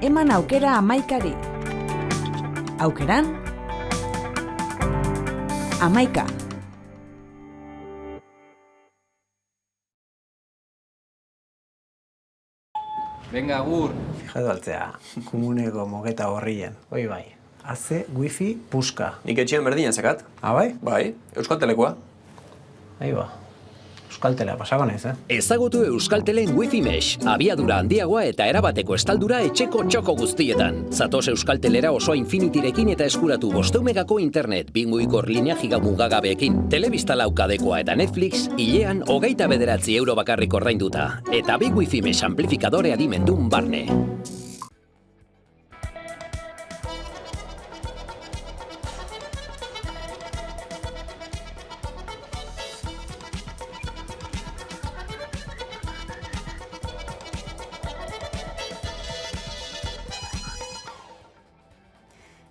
eman aukera 11-ari. Aukeran, 11. Venga, agur. Fijatu altzea, komuneko moketa horrien. Hoi bai, AC, wifi, puska. Nik etxean berdina zakat. Bai? Bai, Euskaltelekoa. Ba, Euskaltelea pasako naiz, Ezagutu Euskaltelen Wi-Fi Mesh, abiadura handiagoa eta erabateko estaldura etxeko txoko guztietan. Zatoz Euskaltelera osoa Infinityrekin eta eskuratu 500 megako internet, bingugikor linea gigamugagabeekin, telebista laukadekoa eta Netflix, hilean 29 euro bakarrik ordainduta. Eta bi Wi-Fi Mesh amplifikadore adimendun barne.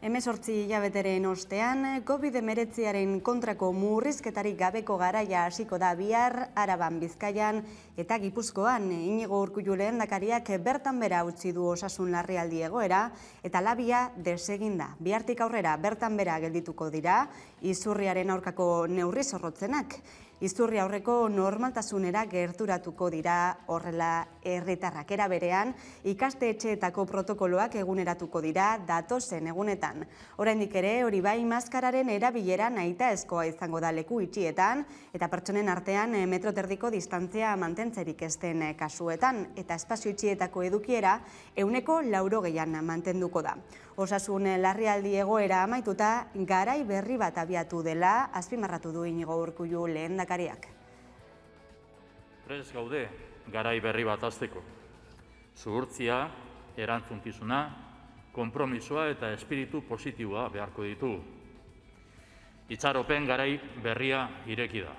Hemezortzi hilabeteren ostean, COVID-19 kontrako murrizketarik gabeko garaia hasiko da bihar, Araban, Bizkaian eta Gipuzkoan. Inigo Urkullu lehendakariak bertan bera utzi du osasun larrialdi egoera eta labia deseginda. Bihartik aurrera bertan bera geldituko dira izurriaren aurkako neurri zorrotzenak. Izurri aurreko normaltasunera gerturatuko dira horrela herritarrak. Era berean, ikastetxeetako protokoloak eguneratuko dira datozen egunetan. Oraindik ere, hori bai, maskararen erabilera nahitaezkoa izango da leku itxietan eta pertsonen artean metro terdiko distantzia mantentzerik ez den kasuetan eta espazio itxietako edukiera 180 mantenduko da. Osasun larrialdi egoera amaituta, garai berri bat abiatu dela, azpimarratu du Inigo Urkullu lehendakariak. Prest gaude, garai berri bat hasteko. Zuhurtzia, erantzunkizuna, konpromisoa eta espiritu positiboa beharko ditu. Itxaropen garai berria ireki da.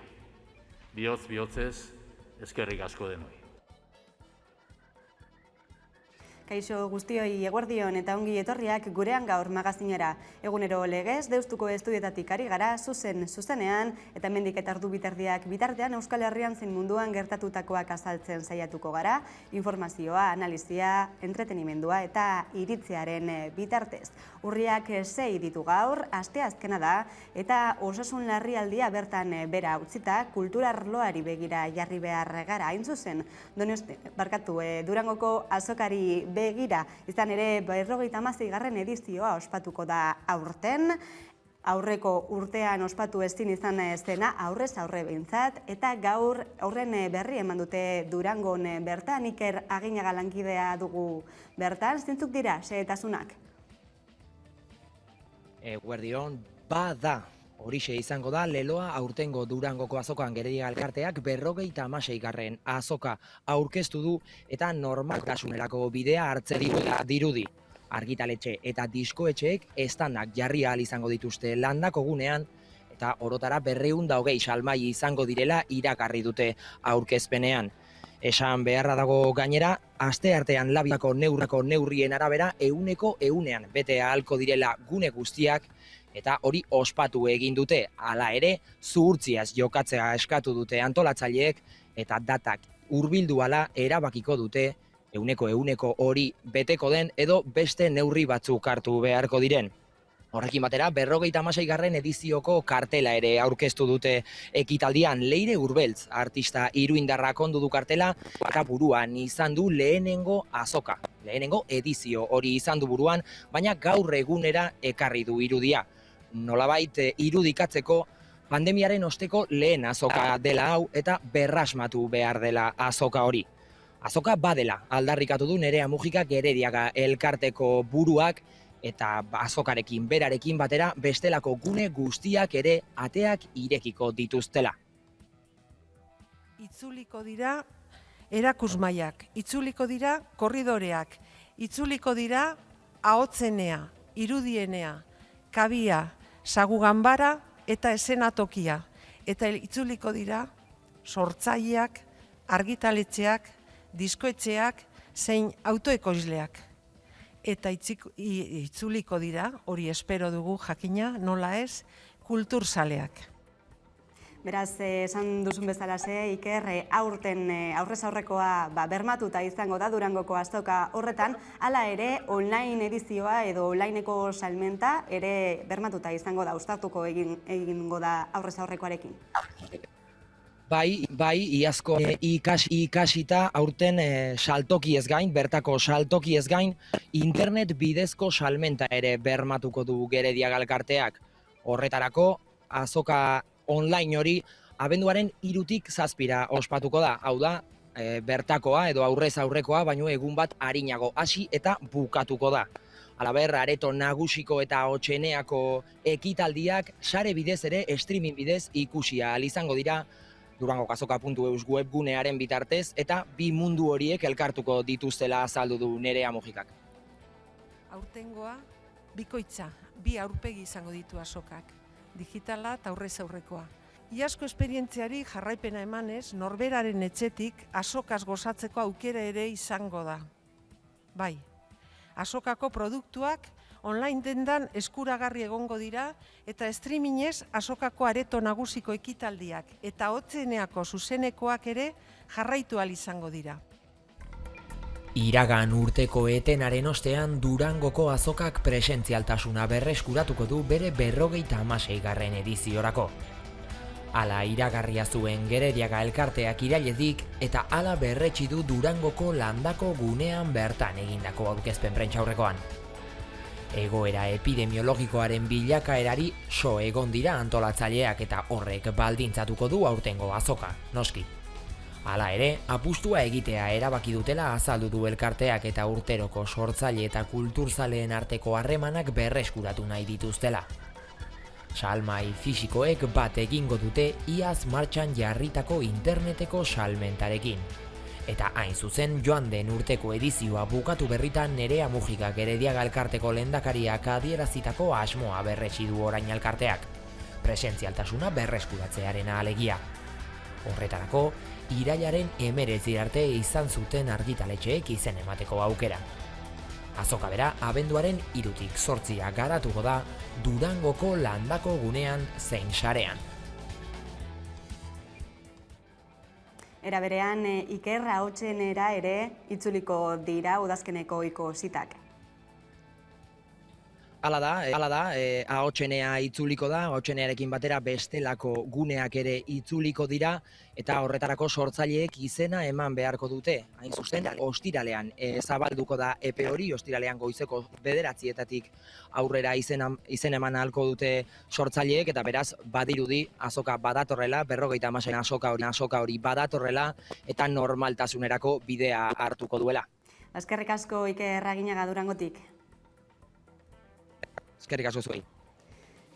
Bihotz-bihotzez, eskerrik asko denoi. Kaixo guztioi eguerdion eta ongi etorriak gurean gaur magazinera. Egunero legez, Deustuko estudietatik ari gara zuzenean eta hemendik eta ordu bitartean Euskal Herrian zein munduan gertatutakoak azaltzen saiatuko gara, informazioa, analizia, entretenimendua eta iritziaren bitartez. Urriak 6 ditu gaur, asteazkena da eta osasun larrialdia bertan bera utzita kultura arloari begira jarri behar gara hain zuzen. Durangoko azokari begira, izan ere 56. edizioa ospatuko da aurten, aurreko urtean ospatu ezin izan zena aurrez aurre behintzat, eta gaur aurren berri eman dute Durangon bertan, Iker Aginaga lankidea dugu bertan, zintzuk dira, xehetasunak? Eguerdion, bada. Horixe izango da, leloa aurtengo Durangoko azokan Gerediaga elkarteak 56. azoka aurkeztu du eta normaltasunerako bidea hartzen dirudi. Argitaletxe eta diskoetxeek estandak jarri ahal izango dituzte landako gunean eta orotara 220 salmai izango direla irakarri dute aurkezpenean. Esan beharra dago gainera, asteartean labiako neurrien arabera 100% bete ahalko direla gune guztiak, eta hori ospatu egin dute, hala ere, zuhurtziaz jokatzea eskatu dute antolatzaileek, eta datak hurbildu hala erabakiko dute, 100% hori beteko den edo beste neurri batzuk hartu beharko diren. Horrekin batera, 56. edizioko kartela ere aurkeztu dute ekitaldian. Leire Urbeltz, artista iruindarrak ondu du kartela, eta buruan izan du lehenengo azoka. Lehenengo edizio hori izan du buruan, baina gaur egunera ekarri du irudia. Nolabait irudikatzeko pandemiaren osteko lehen azoka dela hau eta berrasmatu behar dela azoka hori. Azoka badela, aldarrikatu du Nerea Mujika Gerediaga elkarteko buruak eta azokarekin berarekin batera bestelako gune guztiak ere ateak irekiko dituztela. Itzuliko dira erakusmaiak, itzuliko dira korridoreak, itzuliko dira ahotzenea, irudienea, kabia, sagu ganbara eta esenatokia. Eta itzuliko dira sortzaileak, argitaletxeak, diskoetxeak, zein autoekoizleak. Eta itzuliko dira, hori espero dugu jakina, nola ez, kulturzaleak. Beraz, esan duzun bezalaxe, Iker, aurten aurrez aurrekoa bermatuta izango da Durangoko azoka horretan, hala ere online edizioa edo onlineko salmenta ere bermatuta izango da, uztartuko egingo da aurrez aurrekoarekin. Bai, iazko ikasita aurten saltoki ez gain, bertako saltoki ez gain, internet bidezko salmenta ere bermatuko du Gerediaga elkarteak. Horretarako, azoka online hori abenduaren 3-tik 7 ospatuko da. Hau da, bertakoa edo aurrez aurrekoa, baino egun bat arinago hasi eta bukatuko da. Halaber, areto nagusiko eta hotxeneako ekitaldiak sare bidez ere streaming bidez ikusia ahal izango dira durangokazoka.eus webgunearen bitartez eta bi mundu horiek elkartuko dituztela azaldu du Nerea Mujikak. Aurtengoa, bikoitza, bi aurpegi izango ditu azokak, digitala eta aurrez aurrekoa. Iazko esperientziari jarraipena emanez, norberaren etxetik azokaz gozatzeko aukera ere izango da. Bai, azokako produktuak online dendan eskuragarri egongo dira eta streamingez azokako areto nagusiko ekitaldiak eta hotzeneako zuzenekoak ere jarraitu ahal izango dira. Iragan urteko etenaren ostean Durangoko azokak presentzialtasuna berreskuratuko du bere 56. ediziorako. Hala iragarria zuen Gerediaga elkarteak irailetik eta hala berretsi du Durangoko landako gunean bertan egindako aurkezpen prentsaurrekoan. Egoera epidemiologikoaren bilakaerari so egon dira antolatzaileak eta horrek baldintzatuko du aurtengo azoka, noski. Hala ere, apustua egitea erabaki dutela azaldu du elkarteak eta urteroko sortzaile eta kulturzaleen arteko harremanak berreskuratu nahi dituztela. Salmai fisikoek bat egingo dute iaz martxan jarritako interneteko salmentarekin. Eta hain zuzen joan den urteko edizioa bukatu berritan Nerea Mujikak Gerediaga elkarteko lehendakariak adierazitako asmoa berretsi du orain elkarteak, presentzialtasuna berreskuratzearena alegia. Horretarako, irailaren 19 arte izan zuten argitaletxeek izen emateko aukera. Azoka bera, abenduaren 3-tik 8 garatuko da Durangoko landako gunean zein sarean. Era berean, Iker ahotsenera ere itzuliko dira udazkeneko ohiko zitak. Hala da, ahotsenea itzuliko da, ahotsenearekin batera bestelako guneak ere itzuliko dira, eta horretarako sortzaileek izena eman beharko dute. Hain zuzen, ostiralean zabalduko da epe hori, ostiralean goizeko 9:00 aurrera izen eman ahalko dute sortzaileek, eta beraz, badirudi azoka badatorrela, 56. azoka hori badatorrela, eta normaltasunerako bidea hartuko duela. Eskerrik asko Iker Aginaga Durangotik. Eskerrik asko zuei.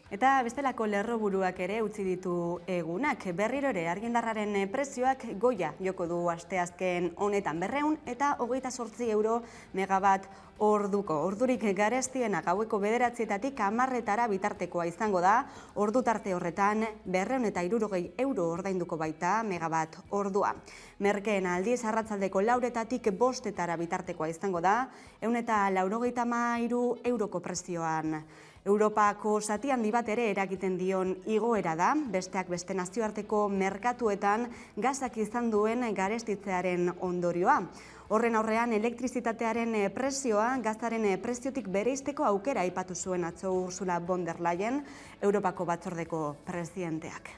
Eta bestelako lerroburuak ere utzi ditu egunak. Berriro ere argindarraren prezioak goia joko du asteazken honetan 200 eta 28 euro megabat orduko. Ordurik garestiena gaueko 9:00 10:00 bitartekoa izango da. Ordu tarte horretan 260 euro ordainduko baita megabat ordua. Merkeen aldiz arratsaldeko 4:00 5:00 bitartekoa izango da. 193 euroko prezioan. Europako zati handi bat ere eragiten dion igoera da, besteak beste nazioarteko merkatuetan gazak izan duen garestitzearen ondorioa. Horren aurrean elektrizitatearen prezioa gazaren preziotik bereizteko aukera aipatu zuen atzo Ursula von der Leyen, Europako batzordeko presidenteak.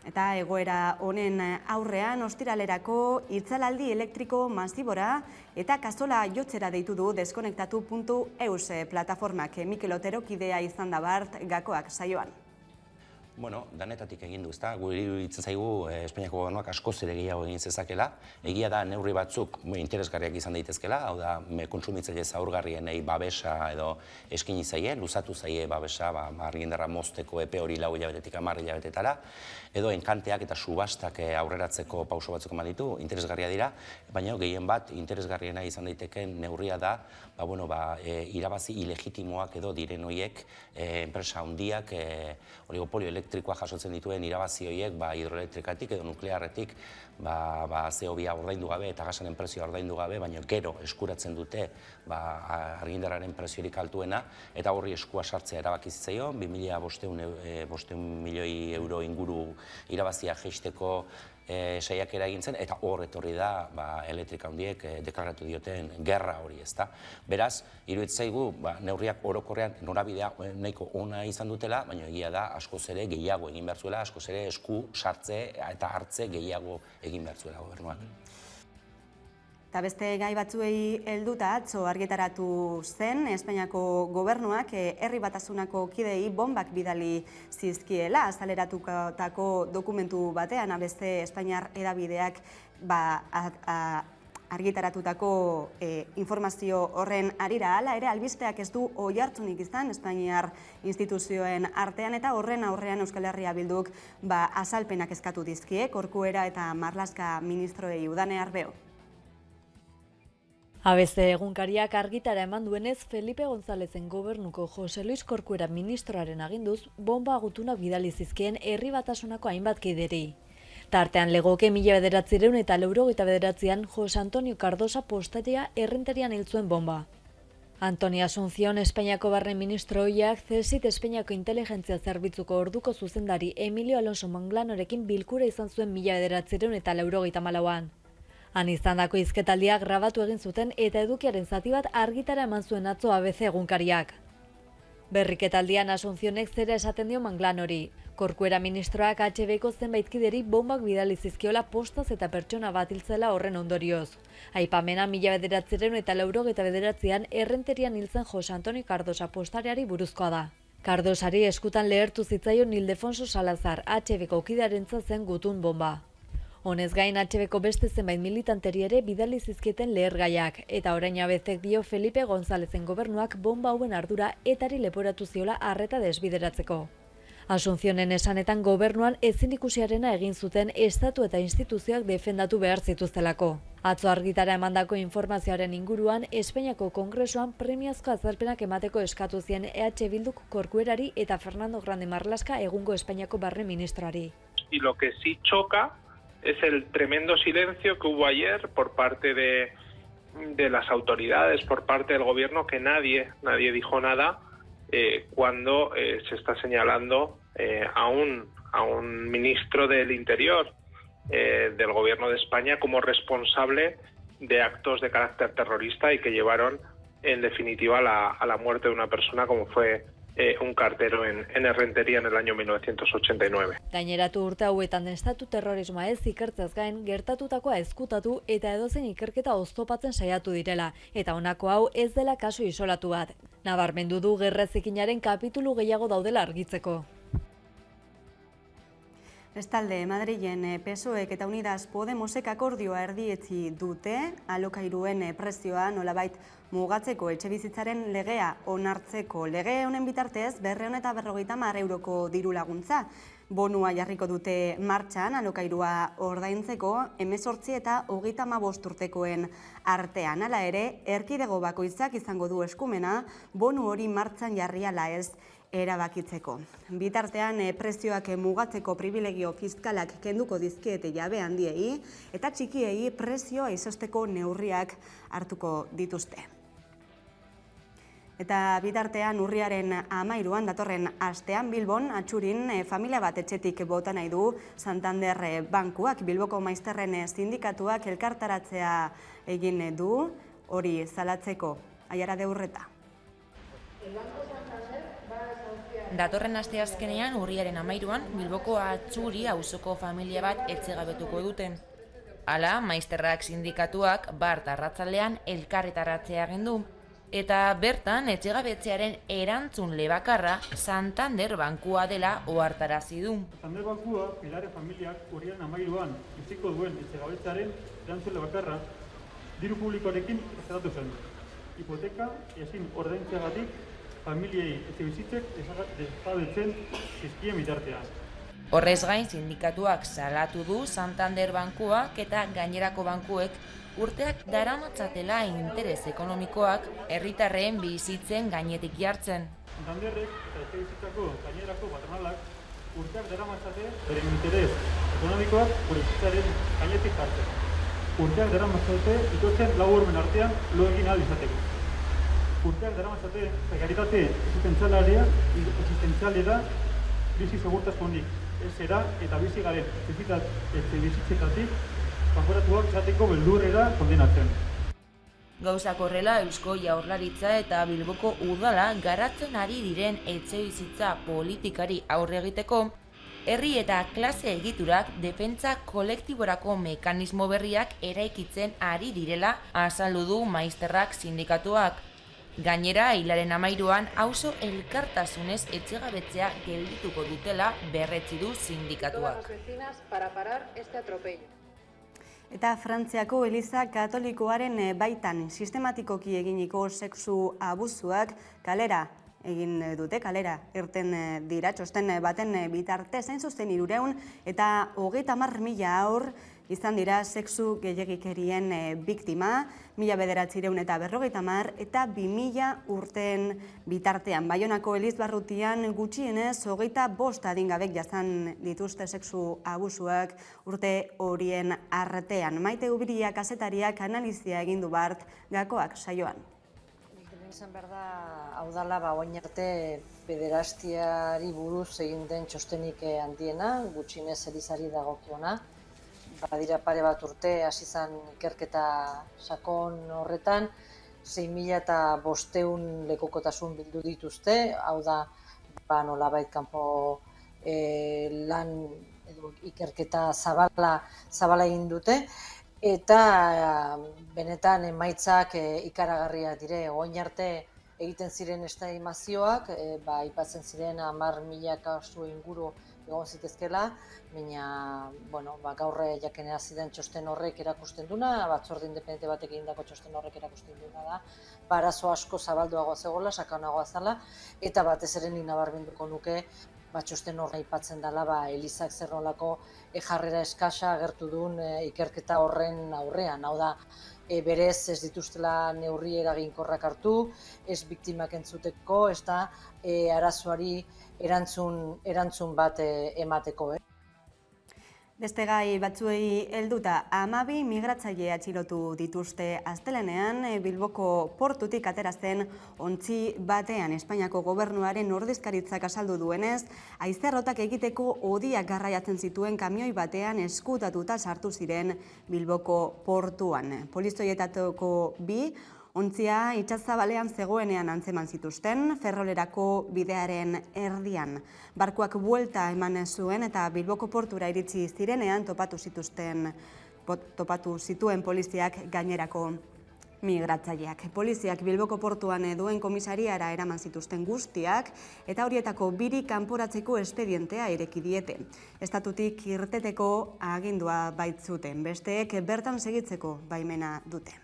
Eta egoera honen aurrean ostiralerako itzalaldi elektriko masibora eta kazola jotzera deitu du deskonektatu.eus plataformak. Mikel Otero kidea izan da bart gakoak saioan. Bueno, danetatik egin du, ezta? Guri iruditzen zaigu Espainiako gobernuak askoz ere gehiago egin zezakela. Egia da neurri batzuk interesgarriak izan daitezkela, hau da kontsumitzaile zaurgarrienei babesa edo eskaini zaie, luzatu zaie babesa, argindarra mozteko epe hori 4 hilabetetik 10 hilabetetara, edo enkanteak eta subastak aurreratzeko pauso batzuk eman ditu, interesgarria dira, baina gehien bat interesgarriena izan daiteken neurria da, irabazi ilegitimoak edo diren horiek enpresa handiak oligopolio elektrikoa jasotzen dituen irabazi horiek hidroelektrikatik edo nuklearretik CO2 ordaindu gabe eta gasaren prezioa ordaindu gabe, baina gero eskuratzen dute argindarraren preziorik altuena, eta horri eskua sartzea erabaki zitzaion, 2.500 milioi euro inguru irabazia jeisteko saiakera egin zen, eta hor etorri da elektrika handiek deklaratu dioten gerra hori, ezta. Beraz, iruditzen zaigu, neurriak orokorrean norabidea nahiko ona izan dutela, baina egia da askoz ere gehiago egin behar zuela, askoz ere esku sartze eta hartze gehiago egin behar zuela gobernuak. Eta beste gai batzuei helduta atzo argitaratu zen Espainiako gobernuak herri batasunako kidei bombak bidali zizkiela, azaleratutako dokumentu batean, beste Espainiar hedabideak argitaratutako informazio horren harira. Hala ere, albisteak ez du oihartzunik izan Espainiar instituzioen artean, eta horren aurrean Euskal Herria Bilduk azalpenak eskatu dizkie Corcuera eta Marlaska ministroei. Udane Arbeo. ABC egunkariak argitara eman duenez, Felipe Gonzálezen gobernuko Jose Luis Corcuera ministroaren aginduz, bomba gutunak bidali zizkien herri batasunako hainbat kideri. Tartean legoke 1989an Jose Antonio Cardosa postaria errenterian hil zuen bomba. Antoni Asunción, Espainiako barne ministro ohiak, CSIC Espainiako inteligentzia zerbitzuko orduko zuzendari Emilio Alonso Manglanorekin bilkura izan zuen 1994an. Han izandako hizketaldiak grabatu egin zuten eta edukiaren zati bat argitara eman zuen atzo ABC egunkariak. Berriketaldian Asuncionek zera esaten dio Manglanori. Corcuera ministroak HBko zenbait kideri bombak bidali zizkiola postaz eta pertsona bat hil zela horren ondorioz. Aipamena 1989an errenterian hil zen Jose Antonio Cardosa postariari buruzkoa da. Cardosari eskutan lehertu zitzaion Ildefonso Salazar, HBko kidearentzat zen gutun bomba. Honez gain HBko beste zenbait militanteri ere bidali zizkieten lehergaiak, eta orain ABCek dio Felipe Gonzálezen gobernuak bomba hauen ardura etari leporatu ziola arreta desbideratzeko. Asuncionen esanetan gobernuan ezin ikusiarena egin zuten estatu eta instituzioak defendatu behar zituztelako. Atzo argitara emandako informazioaren inguruan, Espainiako Kongresuan premiazko azalpenak emateko eskatu zien EH Bilduk Corcuerari eta Fernando Grande Marlaska egungo Espainiako barne ministroari. Y lo que sí choca es el tremendo silencio que hubo ayer por parte de las autoridades, por parte del gobierno, que nadie dijo nada cuando se está señalando a un ministro del Interior del Gobierno de España como responsable de actos de carácter terrorista y que llevaron en definitiva a la muerte de una persona como fue un cartero en Errenteria en el año 1989. Gaineratu urte hauetan estatu terrorismoa ez ikertzez gain, gertatutakoa ezkutatu eta edozein ikerketa oztopatzen saiatu direla, eta honako hau ez dela kasu isolatu bat. Nabarmendu du gerra zikinaren kapitulu gehiago daudela argitzeko. Bestalde, Madrilen PSOEk eta Unidas Podemosek akordioa erdietzi dute, alokairuen prezioa nolabait mugatzeko etxebizitzaren legea onartzeko. Lege honen bitartez, 250 euroko diru laguntza. Bonua jarriko dute martxan alokairua ordaintzeko 18 eta 35 urtekoen artean. Hala ere, erkidego bakoitzak izango du eskumena, bonu hori martxan jarri ala ez erabakitzeko. Bitartean, prezioak mugatzeko privilegio fiskalak kenduko dizkiete jabe handiei eta txikiei prezioa izosteko neurriak hartuko dituzte. Eta bitartean urriaren 13an datorren astean Bilbon atxurin familia bat etxetik bota nahi du Santander Bankuak. Bilboko maizterren sindikatuak elkartaratzea egin du hori zalatzeko. Aiara de Urreta. Datorren asteazkenean urriaren 13an Bilboko atxuri auzoko familia bat etxegabetuko duten. Hala, maizterrak sindikatuak bart arratsaldean elkarretaratzea egin du. Eta bertan etxegabetzearen erantzunle bakarra Santander Bankua dela ohartarazi du. Santander Bankua Pilare familiak urriaren 13an utziko duen etxegabetzearen erantzunle bakarra diru publikoarekin ezartu zen. Hipoteka ezin ordaintzeagatik familiei etxebizitzek desjabetzen zizkien bitartean. Horrez gain, sindikatuak salatu du Santander Bankuak eta gainerako bankuek urteak daramatzatela interes ekonomikoak herritarren bizitzen gainetik jartzen. Santanderrek eta etxebizitzako gainerako patronalak urteak daramatzate beren interes ekonomikoak gure bizitzaren gainetik jartzen. Urteak daramatzate itotzen lau hormen artean lo egin ahal izateko. Urteak daramatzate prekaritate existentzialera bizi segurtasunik ezera eta bizi garen bizitzetatik kanporatuak izateko beldurrera kondenatzen. Gauzak horrela, Eusko Jaurlaritza eta Bilboko udala garatzen ari diren etxebizitza politikari aurre egiteko, herri eta klase egiturak defentsa kolektiborako mekanismo berriak eraikitzen ari direla azaldu du Maizterrak sindikatuak. Gainera, hilaren 13an auzo elkartasunez etxegabetzea geldituko dutela berretsi du sindikatuak. Eta Frantziako Eliza Katolikoaren baitan sistematikoki eginiko sexu abusuak kalera egin dute, kalera irten dira, txosten baten bitarte zein zuzen 300 eta 30.000 haur izan dira sexu gehiegikerien biktima, 1950 eta 50 eta 2000 urteen bitartean. Baionako Elizbarrutian gutxienez 25 adingabek jasan dituzte sexu abusuak urte horien artean. Maite Ubiria kazetariak analizia egin du bart gakoak saioan. Izan behar da, hau dala, oain arte pederastiari buruz egin den txostenik handiena, gutxienez Elizari dagokiona. Badira pare bat urte, hasi zen ikerketa sakon horretan, 6.500 lekukotasun bildu dituzte, hau da, nolabait kanpo lan edo ikerketa zabala egin dute, eta benetan emaitzak ikaragarriak dire. Orain arte egiten ziren estimazioak, aipatzen ziren 10.000 kasu inguru egon zitezkela, baina gaur jakenera ziren txosten horrek erakusten duna, batzorde independente batek egindako txosten horrek erakusten duna da, arazo asko zabalduagoa zegoela, sakanagoa zela, eta batez ere nik nabarmenduko nuke txosten horra aipatzen dela Elizak zer nolako jarrera eskasa agertu duen ikerketa horren aurrean. Hau da, berez ez dituztela neurri eraginkorrak hartu, ez biktimak entzuteko, ez da arazoari erantzun bat emateko. Beste gai batzuei helduta 12 migratzaile atxilotu dituzte astelehenean Bilboko portutik atera zen ontzi batean. Espainiako gobernuaren ordezkaritzak azaldu duenez, haizerrotak egiteko hodiak garraiatzen zituen kamioi batean eskutatuta sartu ziren Bilboko portuan. Polizoietako 2 ontzia itsaszabalean zegoenean antzeman zituzten, Ferrolerako bidearen erdian. Barkuak buelta eman zuen eta Bilboko portura iritsi zirenean topatu zituen poliziak gainerako migratzaileak. Poliziak Bilboko portuan duen komisariara eraman zituzten guztiak eta horietako 2 kanporatzeko espedientea ireki diete. Estatutik irteteko agindua baitzuten, besteek bertan segitzeko baimena dute.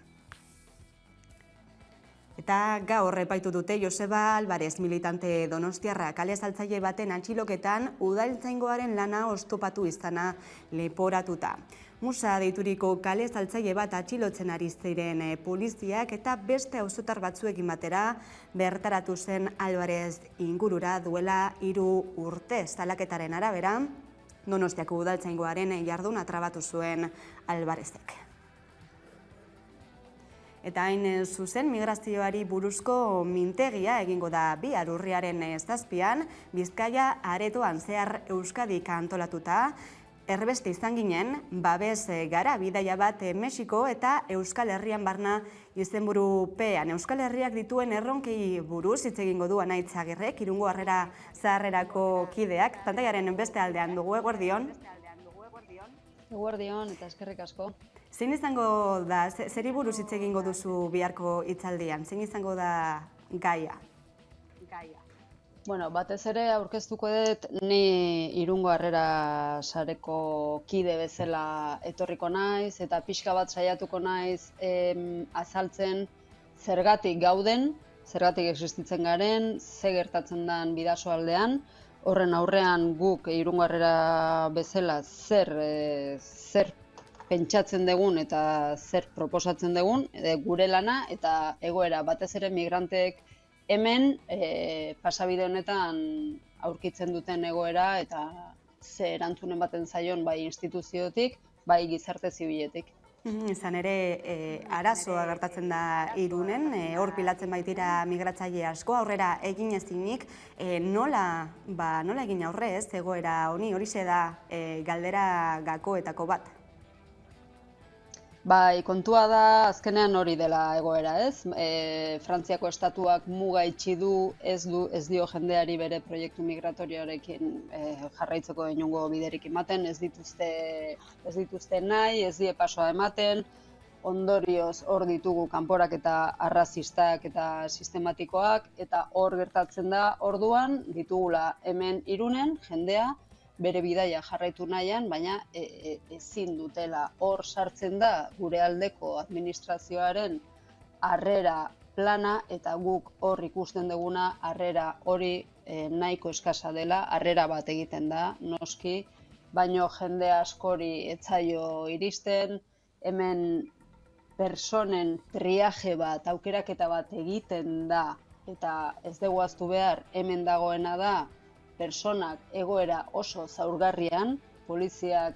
Eta gaur epaitu dute Joseba Alvarez militante donostiarra kale saltzaile baten atxiloketan udaltzaingoaren lana oztopatu izana leporatuta. Musa deituriko kale saltzaile bat atxilotzen ari ziren poliziak eta beste auzotar batzuekin batera bertaratu zen Alvarez ingurura duela 3 urte. Salaketaren arabera, Donostiako udaltzaingoaren jarduna trabatu zuen Alvarezek. Eta hain zuzen migrazioari buruzko mintegia egingo da bihar urriaren 7an, Bizkaia aretoan zehar Euskadik antolatuta, erbeste izan ginen, babes gara bidaia bat Mexiko eta Euskal Herrian barna izenburupean. Euskal Herriak dituen erronkei buruz hitz egingo du Anaitz Agirrek, Irungo Harrera Zaharrerako kideak, pantaiaren beste aldean dugu, eguerdion. Eguerdion eta eskerrik asko. Zein izango da, zeri buruz hitz egingo duzu biharko hitzaldian? Zein izango da gaia? Bueno, batez ere aurkeztuko dut ni Irungo Harrera Sareko kide bezala etorriko naiz eta pixka bat saiatuko naiz azaltzen zergatik gauden, zergatik existitzen garen, ze gertatzen den Bidasoaldean, horren aurrean guk Irungo Harrera bezala zer pentsatzen dugun eta zer proposatzen dugun, gure lana eta egoera batez ere migranteek hemen pasabide honetan aurkitzen duten egoera eta ze erantzunen baten zaion bai instituziotik, bai gizarte zibiletik. Izan ere, arazoa gertatzen da Irunen, hor pilatzen baitira migratzaile asko, aurrera egin ezinik, nola egin aurre ez, egoera honi, horixe da galdera gakoetako bat? Bai, kontua da azkenean hori dela egoera, ez? Frantziako estatuak muga itxi du, ez dio jendeari bere proiektu migratorioarekin jarraitzeko inongo biderik ematen, ez dituzte nahi, ez die pasoa ematen, ondorioz hor ditugu kanporaketa arrazistak eta sistematikoak, eta hor gertatzen da orduan ditugula hemen Irunen jendea, bere bidaia jarraitu nahian, baina ezin dutela. Hor sartzen da gure aldeko administrazioaren harrera plana eta guk hor ikusten duguna harrera hori nahiko eskasa dela, harrera bat egiten da, noski, baino jende askori etzaio iristen, hemen personen triaje bat, aukeraketa bat egiten da, eta ez dugu ahaztu behar, hemen dagoena da, personak egoera oso zaurgarrian, poliziak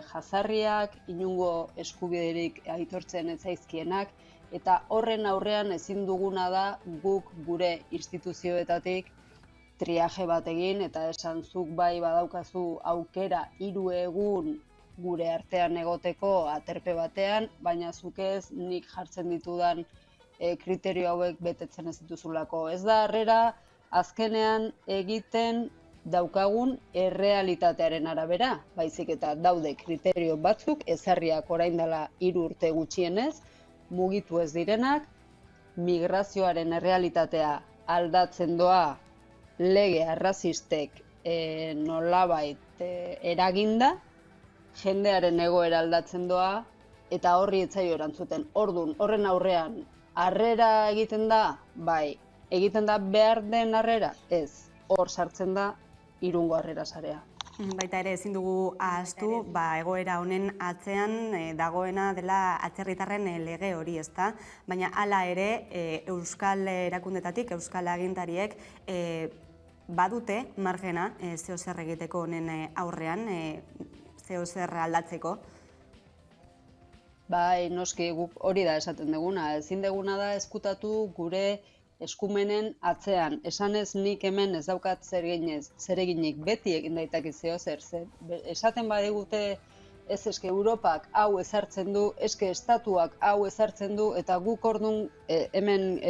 jazarriak, inongo eskubiderik aitortzen ez zaizkienak, eta horren aurrean ezin duguna da guk gure instituzioetatik triaje bat egin, eta esan zuk bai badaukazu aukera 3 egun gure artean egoteko aterpe batean, baina zuk ez nik jartzen ditudan kriterio hauek betetzen ez dituzulako. Ez da harrera azkenean egiten daukagun errealitatearen arabera, baizik eta daude kriterio batzuk, ezarriak orain dela 3 urte gutxienez, mugitu ez direnak, migrazioaren errealitatea aldatzen doa lege arrazistek nolabait eraginda, jendearen egoera aldatzen doa, eta horri etzaio erantzuten. Ordun, horren aurrean, harrera egiten da, bai, egiten da behar den harrera, ez, hor sartzen da Irungo harrera sarea. Baita ere ezin dugu ahaztu, egoera honen atzean dagoena dela atzerritarren lege hori, ezta? Baina hala ere euskal erakundetatik, euskal agintariek badute margena zeo zer egiteko honen aurrean, zeo zer aldatzeko. Bai, noski guk hori da esaten duguna, ezin duguna da ezkutatu gure eskumenen atzean. Esanez nik hemen ez daukat zereginik beti egin daiteke zeo zer. Esaten badigute ez eske Europak hau ezartzen du, eske estatuak hau ezartzen du, eta guk ordun hemen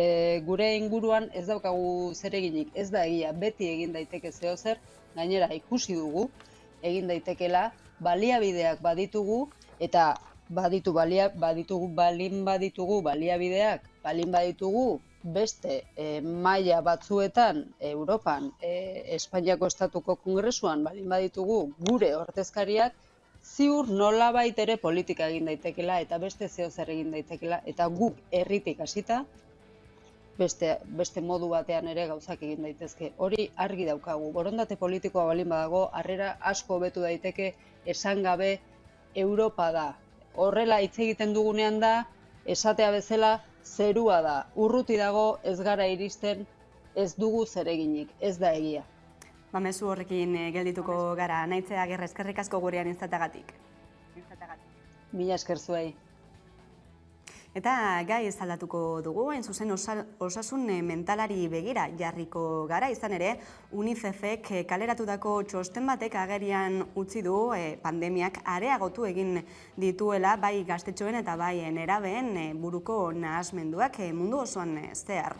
gure inguruan ez daukagu zereginik. Ez da egia, beti egin daiteke zeo zer, gainera ikusi dugu egin daitekela, baliabideak baditugu, eta balin baditugu beste maila batzuetan Europan, Espainiako Estatuko Kongresuan balin baditugu gure ordezkariak, ziur nolabait ere politika egin daitekela eta beste zeo zer egin daitekela, eta guk herritik hasita beste modu batean ere gauzak egin daitezke. Hori argi daukagu. Borondate politikoa balin badago, harrera asko hobetu daiteke, esan gabe Europa da. Horrela hitz egiten dugunean da, esatea bezala, zerua da, urruti dago, ez gara iristen, ez dugu zereginik, ez da egia. Mezu horrekin geldituko gara, Naitze Agirre, eskerrik asko gurean izatagatik. Mila esker zuei. Eta gai aldatuko dugu, hain zuzen osasun mentalari begira jarriko gara, izan ere, UNICEFek kaleratutako txosten batek agerian utzi du pandemiak areagotu egin dituela, bai gaztetxoen eta bai nerabeen buruko nahasmenduak mundu osoan zehar.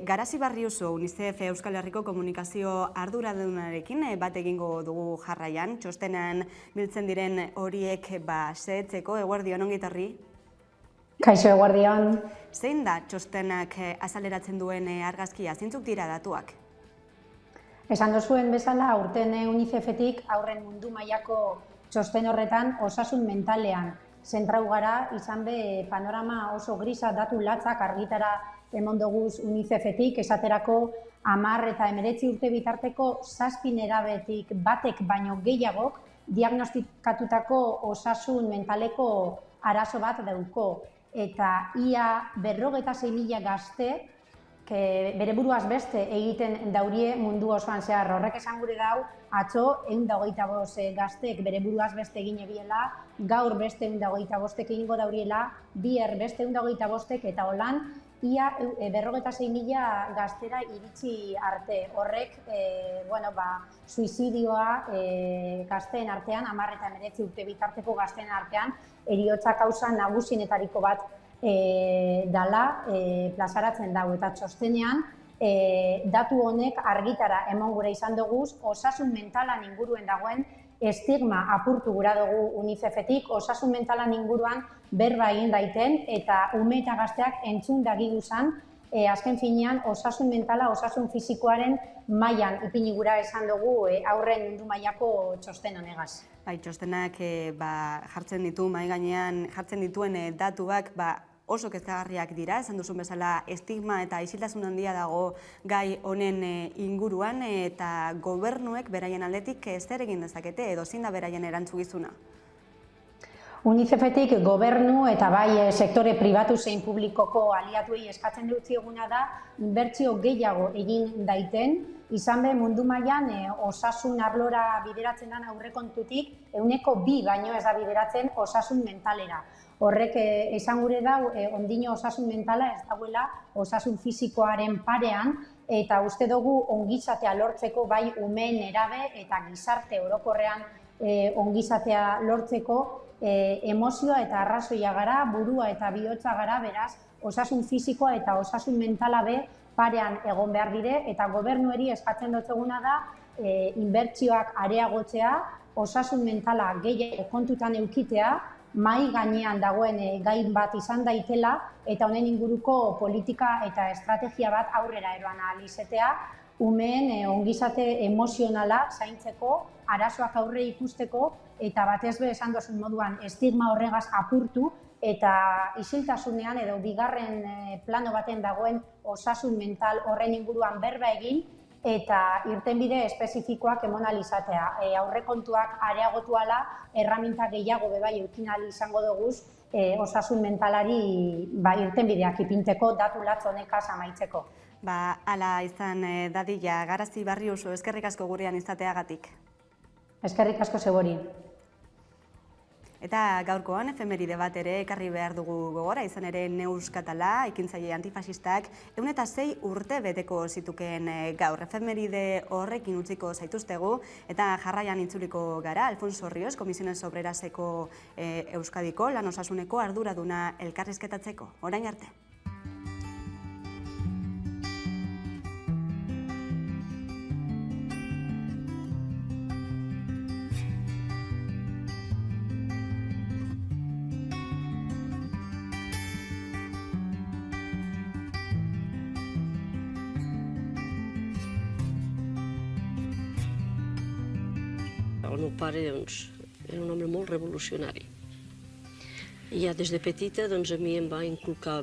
Garazi Barriuso, UNICEF Euskal Herriko komunikazio arduradunarekin bat egingo dugu jarraian, txostenan biltzen diren horiek zehetzeko, eguerdion ongi etorri? Kaixo, eguerdion. Zein da txostenak azaleratzen duen argazkia, zeintzuk dira datuak? Esan dozuen bezala, aurten UNICEFetik aurren mundu mailako txosten horretan osasun mentalean zentratu gara, izan be panorama oso grisa datu latzak argitara emon doguz UNICEFetik, esaterako 10 eta 19 urte bitarteko 7 nerabetik batek baino gehiagok diagnostikatutako osasun mentaleko arazo bat dauko. Eta ia 56.000 gazte bere buruaz beste egiten daurie mundu osoan zehar. Horrek esan gure dau, atzo 125 gaztek bere buruaz beste egin egiela, gaur beste 125 egingo dauriela, bihar beste 125 eta holan, ia 46.000 gaztera iritsi arte. Horrek, suizidioa gazteen artean, 10 eta 19 urte bitarteko gazteen artean, heriotza kausa nagusienetariko bat dala plazaratzen dago eta txostenean datu honek argitara eman gure izan dugu osasun mentalan inguruen dagoen estigma apurtu gura dugu UNICEF-etik, osasun mentalan inguruan berba egin daiten eta ume eta gazteak entzun dagiguzan azken finean osasun mentala, osasun fisikoaren mailan ipini gura esan dugu aurren mundu mailako txosten honegaz. Bai, txostenak jartzen ditu mahai gainean jartzen dituen datuak oso kezkagarriak dira, esan duzun bezala estigma eta isiltasun handia dago gai honen inguruan eta gobernuek beraien aldetik zer egin dezakete edo zein da beraien erantzukizuna? UNICEF-etik gobernu eta bai sektore pribatu zein publikoko aliatuei eskatzen dut zieguna da inbertsio gehiago egin daiten, izan be mundu mailan osasun arlora bideratzen den aurrekontutik 2% baino ez da bideratzen osasun mentalera. Horrek esan gure dau, ondino osasun mentala ez dagoela osasun fisikoaren parean eta uste dugu ongizatea lortzeko bai umeen erabe eta gizarte orokorrean ongizatea lortzeko emozioa eta arrazoia gara, burua eta bihotza gara, beraz, osasun fisikoa eta osasun mentala be parean egon behar dire eta gobernueri eskatzen dutzeguna da inbertsioak areagotzea, osasun mentala gehiago kontutan eukitea, mai gainean dagoen gain bat izan daitela eta honen inguruko politika eta estrategia bat aurrera eroan ahal izatea, umeen ongizate emozionala zaintzeko, arazoak aurre ikusteko eta batez be esan dozun moduan estigma horregaz apurtu eta isiltasunean edo bigarren plano baten dagoen osasun mental horren inguruan berba egin eta irtenbide espezifikoak emon ahal izatea. Aurrekontuak areagotu ala, erraminta gehiago bebai eukin ahal izango duguz osasun mentalari irtenbideak ipinteko, datu latz honekaz amaitzeko. Hala izan dadila, Garazi Barriuso, eskerrik asko gurean izateagatik. Eskerrik asko zebori. Eta gaurkoan efemeride bat ere ekarri behar dugu gogora, izan ere Neus Katala, ekintzaile antifasistak, 106 urte beteko zitukeen gaur. Efemeride horrekin utziko zaituztegu eta jarraian itzuliko gara, Alfonso Ríos, Comisiones Obreraseko Euskadiko lan osasuneko arduraduna elkarrizketatzeko. Orain arte. El meu pare era un home molt revolucionari. I ja des de petita a mi em va inculcar,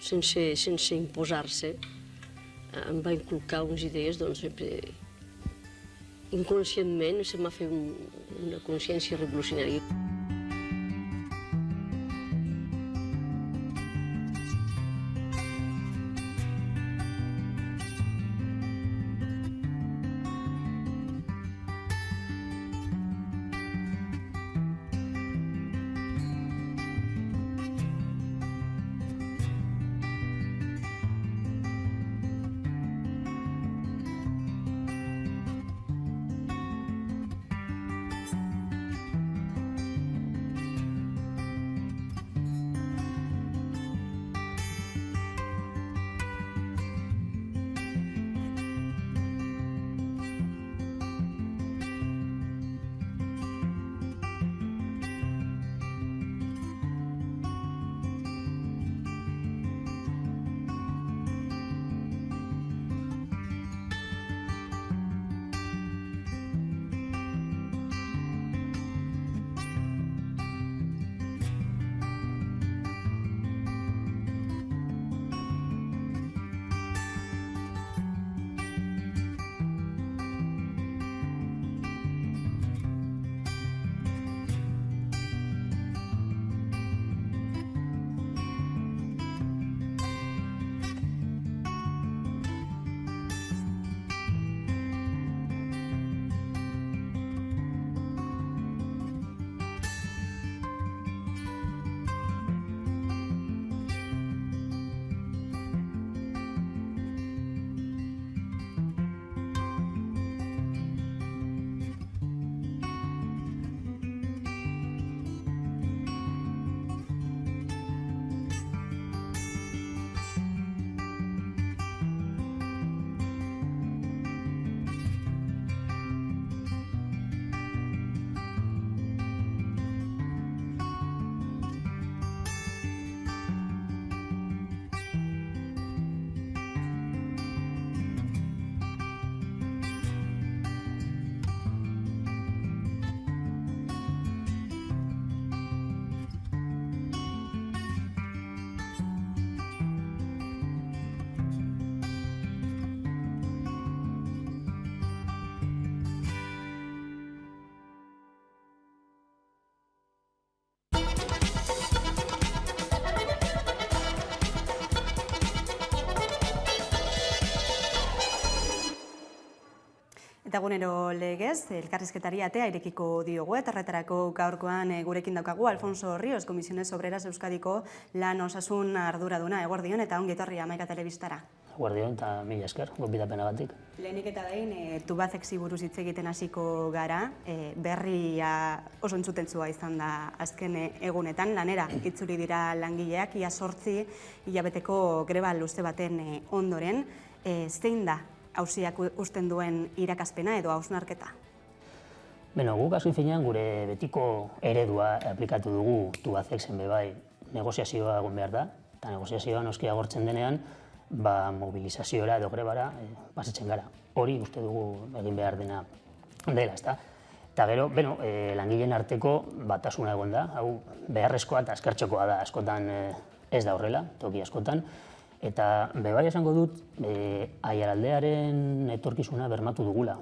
sense imposar-se, em va inculcar unes idees, sempre inconscientment se'm va fer una consciència revolucionària. Eta egunero legez, elkarrizketari atea irekiko diogu, eta horretarako gaurkoan gurekin daukagu Alfonso Ríos, Comisiones Obreras Euskadiko lan osasun arduraduna. Eguerdion eta ongi etorri Hamaika Telebistara. Eguerdion eta mila esker, gonbidapenagatik. Lehenik eta behin, Tubacexi buruz hitz egiten hasiko gara, berria oso entzutentzua izan da azken egunetan, lanera itzuli dira langileak, ia 8 hilabeteko greba luze baten ondoren, zein da auziak usten duen irakazpena edo hausnarketa? Beno, guk azken finean gure betiko eredua aplikatu dugu Tubacexen bebai negoziazioa egon behar da, eta negoziazioa noski agortzen denean, mobilizaziora edo grebara pasatzen gara. Hori uste dugu egin behar dena dela, ezta? Eta gero, langileen arteko batasuna egon da, hau beharrezkoa eta eskertxokoa da, askotan ez da horrela, toki askotan, eta bebai esango dut, Aiaraldearen etorkizuna bermatu dugula,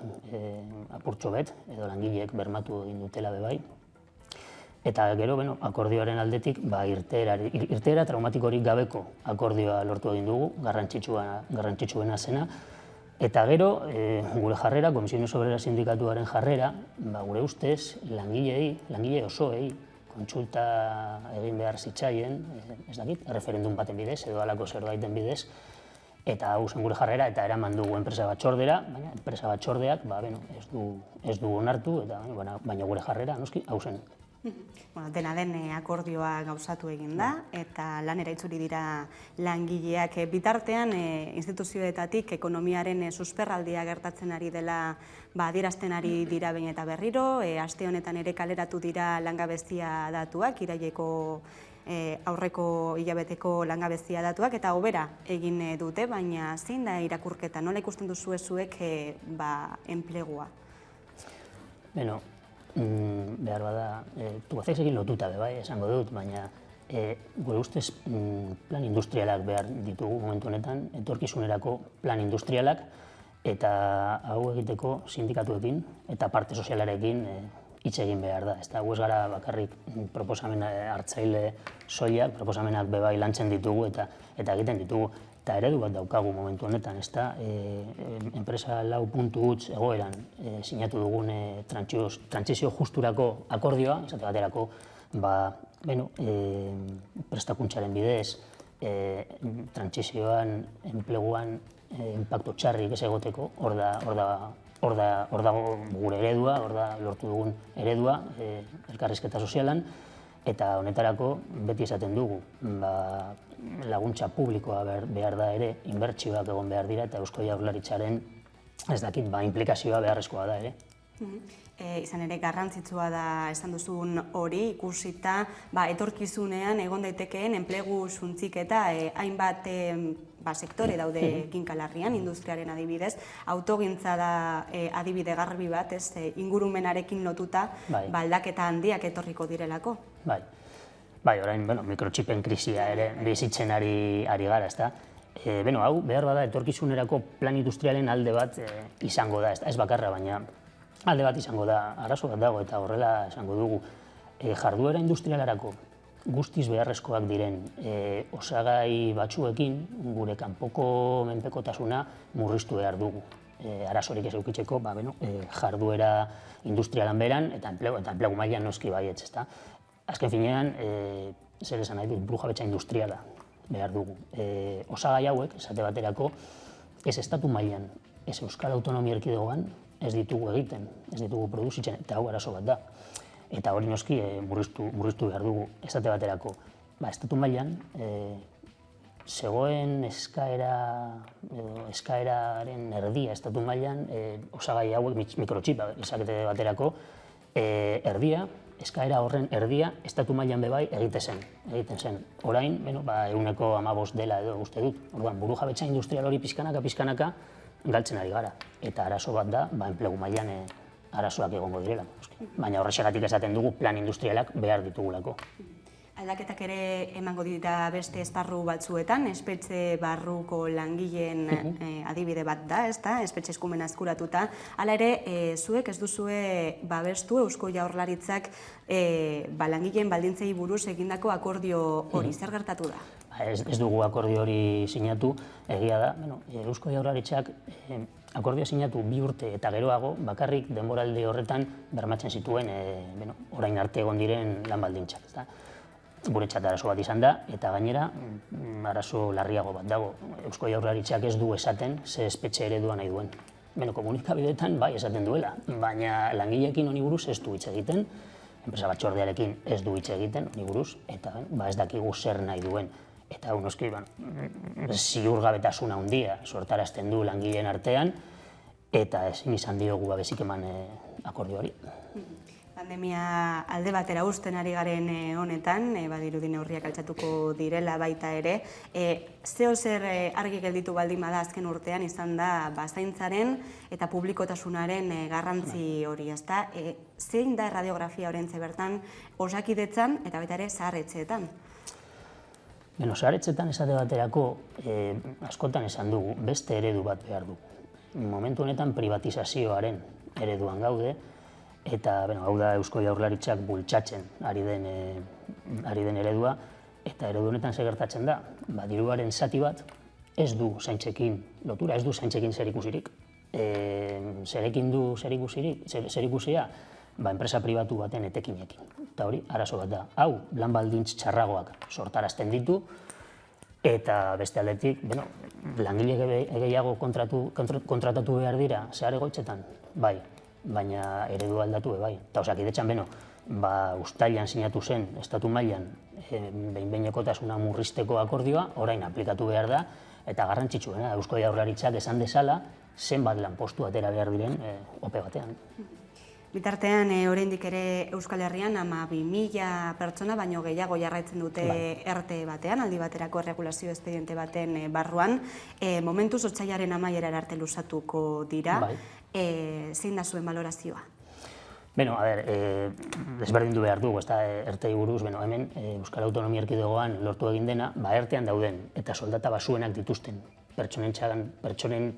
apurtxo bet, edo langileek bermatu egin dutela bebai. Eta gero, akordioaren aldetik, irteera traumatikorik gabeko akordioa lortu egin dugu, garrantzitsuena zena. Eta gero, gure jarrera, Comisiones Obreras Sindikatuaren jarrera, gure ustez, langile osoei, kontsulta egin behar zitzaien, ez dakit, referendum baten bidez, edo halako zerbaiten bidez, eta hau zen gure jarrera, eta eraman dugu enpresa batzordera, baina enpresa batzordeak ez du onartu, baina gure jarrera, noski, hau zen. Dena den akordioa gauzatu egin da, eta lanera itzuli dira langileak. Bitartean, instituzioetatik ekonomiaren susperraldia gertatzen ari dela adierazten ari dira behin eta berriro, aste honetan ere kaleratu dira langabezia datuak, iraileko aurreko hilabeteko langabezia datuak, eta hobera egin dute, baina zein da irakurketa, nola ikusten duzu zuek enplegua? Behar bada, Tubacexekin lotuta bebai, esango dut, baina gure ustez plan industrialak behar ditugu momentu honetan, etorkizunerako plan industrialak, eta hau egiteko sindikatuekin eta parte sozialarekin hitz egin behar da. Ez da, ez gara bakarrik proposamen hartzaile soilak, proposamenak bebai lantzen ditugu eta egiten ditugu. Eta eredu bat daukagu momentu honetan, ez da, enpresa 4.8 egoeran sinatu dugun trantsizio justurako akordioa, izate baterako, prestakuntzaren bidez, trantsizioan, enpleguan, inpaktu txarrik ez egoteko, hor dago gure eredua, hor da lortu dugun eredua, elkarrizketa sozialan, eta honetarako beti esaten dugu, laguntza publikoa behar da ere, inbertsioak egon behar dira, eta Eusko Jaurlaritzaren, ez dakit, implikazioa beharrezkoa da ere. Izan ere garrantzitsua da esan duzun hori, ikusita etorkizunean egon daitekeen enplegu suntziketa hainbat sektore daude kinkalarrian, industriaren adibidez, autogintza da adibide garbi bat, ingurumenarekin lotuta aldaketa handiak etorriko direlako. Bai, orain mikrotxipen krisia ere bizitzen ari gara, ez da. Hau behar bada etorkizunerako plan industrialen alde bat izango da, ez bakarra, baina alde bat izango da, arazo bat dago eta horrela esango dugu. Jarduera industrialarako guztiz beharrezkoak diren osagai batzuekin gure kanpoko menpekotasuna murriztu behar dugu. Arazorik ez eukitzeko, jarduera industrialan beran eta enplegu mailan noski baietz, ezta. Azken finean, zer esan nahi dut, burujabetza industriala behar dugu. Osagai hauek, esate baterako, ez estatu mailan, ez Euskal Autonomia Erkidegoan, ez ditugu egiten, ez ditugu produzitzen, eta hau arazo bat da. Eta hori noski murriztu behar dugu, esate baterako. Estatu mailan, zegoen eskaeraren erdia estatu mailan, osagai hauek mikrotxipa, esate baterako, erdia, eskaera horren erdia, estatu mailan bebai egiten zen. Orain, 115 dela edo uste dut. Orduan, burujabetza industrial hori pizkanaka galtzen ari gara. Eta arazo bat da, enplegu mailan arazoak egongo direla. Baina horrexegatik esaten dugu plan industrialak behar ditugulako. Aldaketak ere emango dira beste esparru batzuetan, espetxe barruko langileen adibide bat da, espetxe eskumena eskuratuta. Hala ere, zuek ez duzue babestu Eusko Jaurlaritzak langileen baldintzei buruz egindako akordio hori, zer gertatu da? Ez dugu akordio hori sinatu, egia da. Eusko Jaurlaritzak akordioa sinatu 2 urte eta geroago, bakarrik denboraldi horretan bermatzen zituen orain arte egon diren lan baldintzak. Guretzat arazo bat izan da, eta gainera arazo larriago bat dago. Eusko Jaurlaritzak ez du esaten ze espetxe eredua nahi duen. Komunikabideetan bai esaten duela, baina langileekin honi buruz ez du hitz egiten, enpresa batzordearekin ez du hitz egiten honi buruz, eta ez dakigu zer nahi duen. Eta noski, ziurgabetasuna handia sortarazten du langileen artean, eta ezin izan diogu babesik eman akordio hori. Pandemia alde batera uzten ari garen honetan, badirudi neurriak altxatuko direla baita ere, zeo zer argi gelditu baldin bada azken urtean izan da zaintzaren eta publikotasunaren garrantzi hori, ezta? Zein da radiografia horrentze bertan Osakidetzan eta baita ere zaharretxeetan? Zaharretxeetan esate baterako askotan esan dugu, beste eredu bat behar dugu. Momentu honetan privatizazioaren ereduan gaude, eta hau da Eusko Jaurlaritzak bultzatzen ari den eredua, eta eredu honetan zer gertatzen da, diruaren zati bat ez du zaintzekin lotura, ez du zaintzekin zerikusirik. Zerekin du zerikusia, enpresa pribatu baten etekinekin. Eta hori, arazo bat da. Hau, lan baldintz txarragoak sortarazten ditu, eta beste aldetik, langile gehiago kontratatu behar dira, zehar egoitzetan, bai, baina eredu aldatu bai. Eta Osakidetzan, uztailan sinatu zen, estatu mailan, behin-behinekotasuna murrizteko akordioa, orain aplikatu behar da, eta garrantzitsuena, Eusko Jaurlaritzak esan dezala, zenbat lanpostu atera behar diren ope batean. Bitartean, oraindik ere Euskal Herrian 12.000 pertsona baino gehiago jarraitzen dute ERTE batean, aldi baterako erregulazio espediente baten barruan. Momentuz otsailaren amaierara arte luzatuko dira. Zein da zuen balorazioa? Desberdindu behar dugu, ERTEi buruz, hemen Euskal Autonomia Erkidegoan lortu egin dena, ERTEan dauden eta soldata basuenak dituzten pertsonen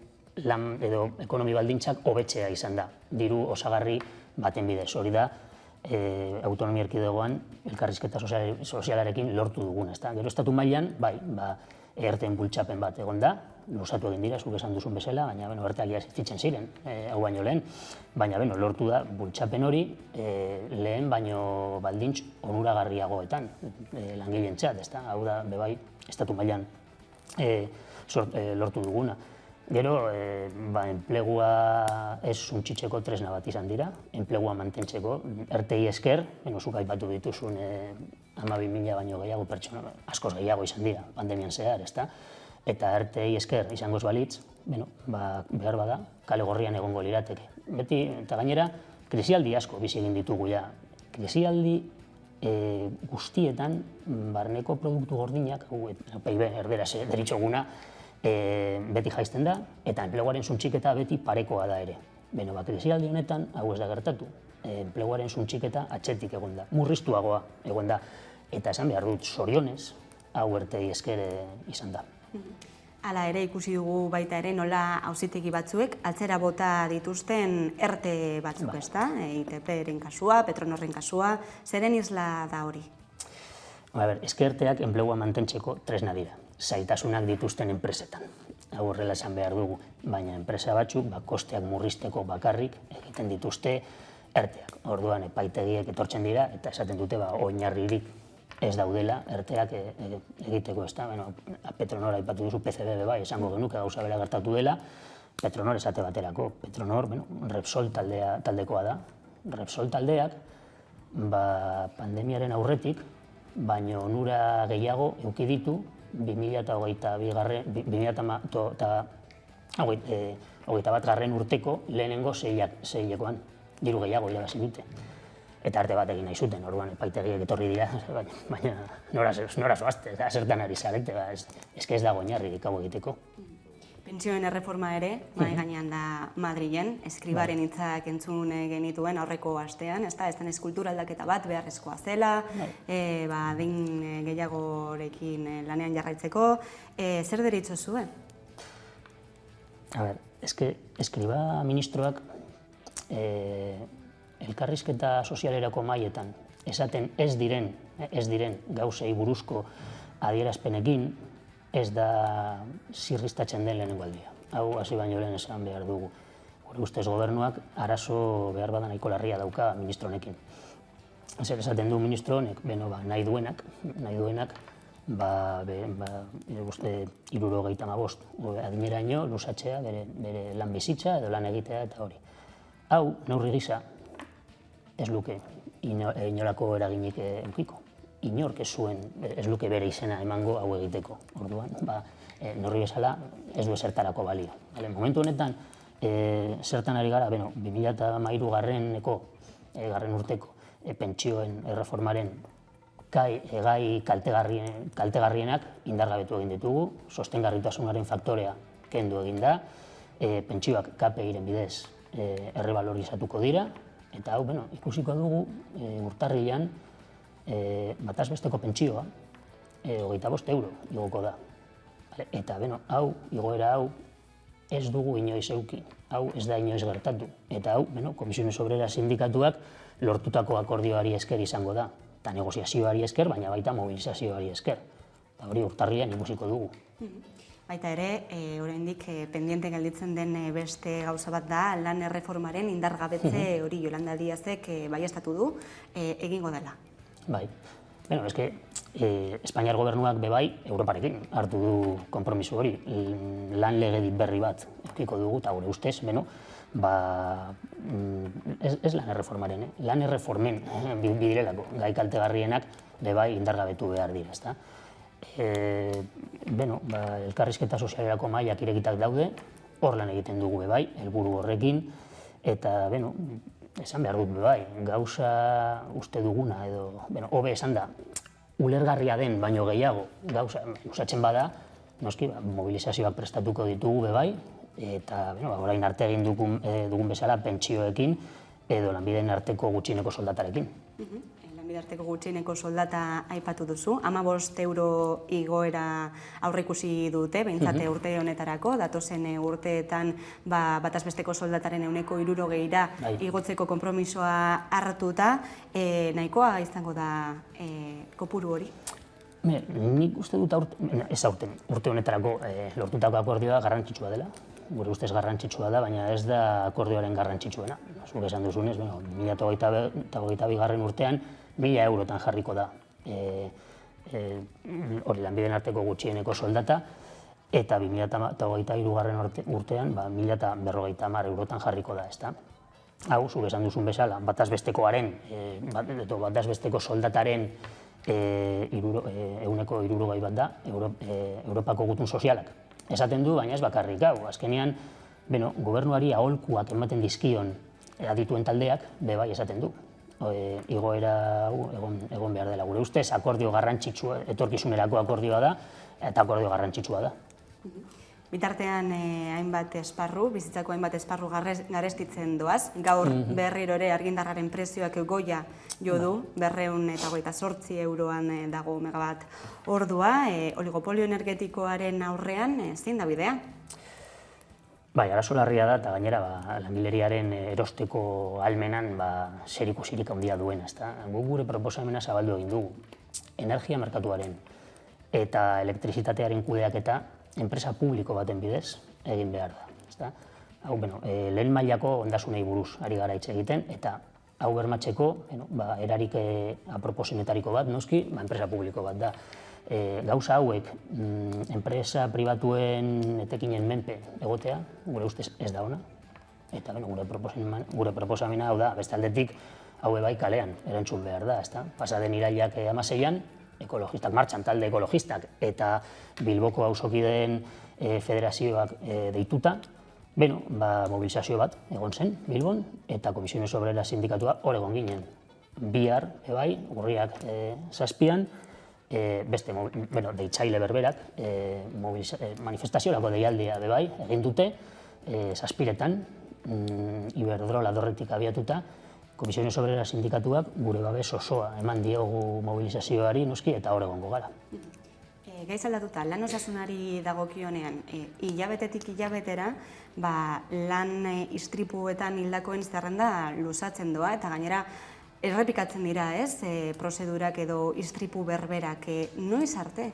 lan edo ekonomi baldintzak hobetzea izan da, diru osagarri baten bidez. Hori da, Autonomia Erkidegoan elkarrizketa sozialarekin lortu duguna. Gero estatu mailan, ERTEen bultzapen bat egon da, luzatu egin dira, zuk esan duzun bezala, baina ERTEak existitzen ziren, hau baino lehen, baina lortu da bultzapen hori lehen baino baldintz onuragarriagoetan langileentzat, hau da, bebai, estatu mailan lortu duguna. Gero, enplegua ez suntsitzeko tresna bat izan dira, enplegua mantentzeko, ERTEi esker, zuk aipatu dituzun 12.000 baino gehiago pertsona, askoz gehiago izan dira, pandemian zehar, eta ERTEi esker izango ez balitz, behar bada, kale gorrian egongo lirateke. Beti, eta gainera, krisialdi asko bizi egin ditugu ja. Krisialdi guztietan, barneko produktu gordinak, PIB erderaz deritzoguna, beti jaizten da, eta enpleguaren suntxiketa beti parekoa da ere. Krisialdi honetan, hau ez da gertatu, enpleguaren suntxiketa atxetik egon da, murriztuagoa egon da, eta esan behar dut, zorionez, hau ERTEi esker izan da. Hala ere ikusi dugu baita ere nola auzitegi batzuek atzera bota dituzten ERTE batzuk, ezta? ITPren kasua, Petronorren kasua, zeren isla da hori? ERTEak enplegua mantentzeko tresna dira, zailtasunak dituzten enpresetan. Hau horrela esan behar dugu, baina enpresa batzuk kosteak murrizteko bakarrik egiten dituzte ERTEak. Orduan epaitegiek etortzen dira eta esaten dute oinarririk ez daudela ERTEak egiteko, ezta? Petronor aipatu duzu, PCB bai, esango genuke gauza bera gertatu dela, Petronor esate baterako. Petronor, Repsol taldekoa da. Repsol taldeak, pandemiaren aurretik, baina onura gehiago eduki ditu 2021 urteko lehenengo seilekoan, diru gehiago irabazi dute. Eta arte bat egin nahi zuten, orduan epaitegiek etorri dira, baina nora zoazte, zertan ari zarete, ez dago oinarririk hau egiteko. Pentsioen erreforma ere, mahai gainean da Madrilen, eskribaren hitzak entzun genituen aurreko astean, ez den eskultura aldaketa bat beharrezkoa zela, adin gehiagorekin lanean jarraitzeko, zer deritzo zuen? Eskriba ministroak elkarrizketa sozialerako mahaietan esaten ez diren gauzei buruzko adierazpenekin ez da zirriztatzen den lehenengo aldia. hau hasi baino lehen esan behar dugu. Gure ustez gobernuak arazo behar bada nahiko larria dauka ministro honekin. Zer esaten du ministro honek, nahi duenak, uste 75 adineraino luzatzea bere lan bizitza edo lan egitea eta hori. Hau, neurri gisa, ez luke inolako eraginik edukiko. Inork ez luke bere izena emango hau egiteko. Orduan, neurri bezala ez du ezertarako balio. Momentu honetan, zertan ari gara, 2013 garren urteko pentsioen erreformaren gai kaltegarrienak indargabetu egin ditugu, sostengarritasunaren faktorea kendu egin da, pentsioak KPI-ren bidez errebalorizatuko dira, eta hau, ikusiko dugu urtarrilean bataz besteko pentsioa 25 euro igoko da. Eta, hau, igoera hau, ez dugu inoiz euki, hau ez da inoiz gertatu. Eta hau, Komisiones Obreras sindikatuak lortutako akordioari esker izango da. Eta negoziazioari esker, baina baita mobilizazioari esker. Eta hori urtarrilean ikusiko dugu. Baita ere, oraindik pendiente gelditzen den beste gauza bat da, lan erreformaren indargabetze hori Yolanda Díazek baieztatu du, egingo dela. Bai, eske Espainiar gobernuak bebai Europarekin hartu du konpromiso hori, lan legedi berri bat edukiko dugu, eta gure ustez, ez lan erreformaren, lan erreformen bidirelako, gai kaltegarrienak bebai indargabetu behar dira, ezta? Elkarrizketa sozialerako mailak irekitak daude, hor lan egiten dugu bebai, helburu horrekin, eta, esan behar dut bebai, gauza uste duguna, edo, hobe esan da, ulergarria den baino gehiago gauza usatzen bada, noski, mobilizazioak prestatuko ditugu bebai, eta orain arte egin dugun bezala pentsioekin edo lanbideen arteko gutxieneko soldatarekin. Lanbide arteko gutxieneko soldata aipatu duzu, 15 euro igoera aurreikusi dute, behintzate urte honetarako, datozen urteetan bataz besteko soldataren 60% igotzeko konpromisoa hartuta, nahikoa izango da kopuru hori? Nik uste dut urte honetarako lortutako akordioa garrantzitsua dela, gure ustez garrantzitsua da, baina ez da akordioaren garrantzitsuena. Zuk esan duzunez, 2022 urtean 1.000 eurotan jarriko da hori lanbideen arteko gutxieneko soldata, eta 2023 urtean 1.050 eurotan jarriko da, ezta? Hau, zuk esan duzun bezala, bataz bestekoaren, bataz besteko soldataren 60% bat da, Europako gutun sozialak. Esaten du, baina ez bakarrik hau. Azkenean, gobernuari aholkuak ematen dizkion adituen taldeak, bebai esaten du. Igoera egon behar dela. Gure ustez, akordio garrantzitsua, etorkizunerako akordioa da, eta akordio garrantzitsua da. Bitartean hainbat esparru, bizitzako hainbat esparru garestitzen doaz. Gaur berriro ere argindarraren prezioak goia jo du, 228 euroan dago megabat ordua. Oligopolio energetikoaren aurrean, zein da bidea? Bai, arazo larria da, eta gainera langileriaren erosteko ahalmenan zerikusirik handia duena. Guk gure proposamena zabaldu egin dugu. Energia merkatuaren eta elektrizitatearen kudeaketa enpresa publiko baten bidez egin behar da. Lehen mailako ondasunei buruz ari gara hitz egiten, eta hau bermatzeko erarik aproposienetariko bat, noski, enpresa publiko bat da. Gauza hauek enpresa pribatuen etekinen menpe egotea, gure ustez ez da ona, eta gure proposamena hau da, beste aldetik hau bai kalean erantzun behar da, pasaden irailak 16an, ekologistak martxan, talde ekologistak eta Bilboko auzokideen federazioak deituta, mobilizazio bat egon zen Bilbon, eta Komisiones Obreras sindikatua hor egon ginen. Bihar, urriak 7an, beste deitzaile berberak manifestaziorako deialdia egin dute 7etan, Iberdrola dorretik abiatuta, Komisiones Obreras sindikatuak gure babes osoa eman diogu mobilizazioari noski eta hor egongo gara. Gaiz aldatuta, lan osasunari dagokionean, hilabetetik hilabetera, lan istripuetan hildakoen zerrenda luzatzen doa, eta gainera errepikatzen dira, prozedurak edo istripu berberak, noiz arte?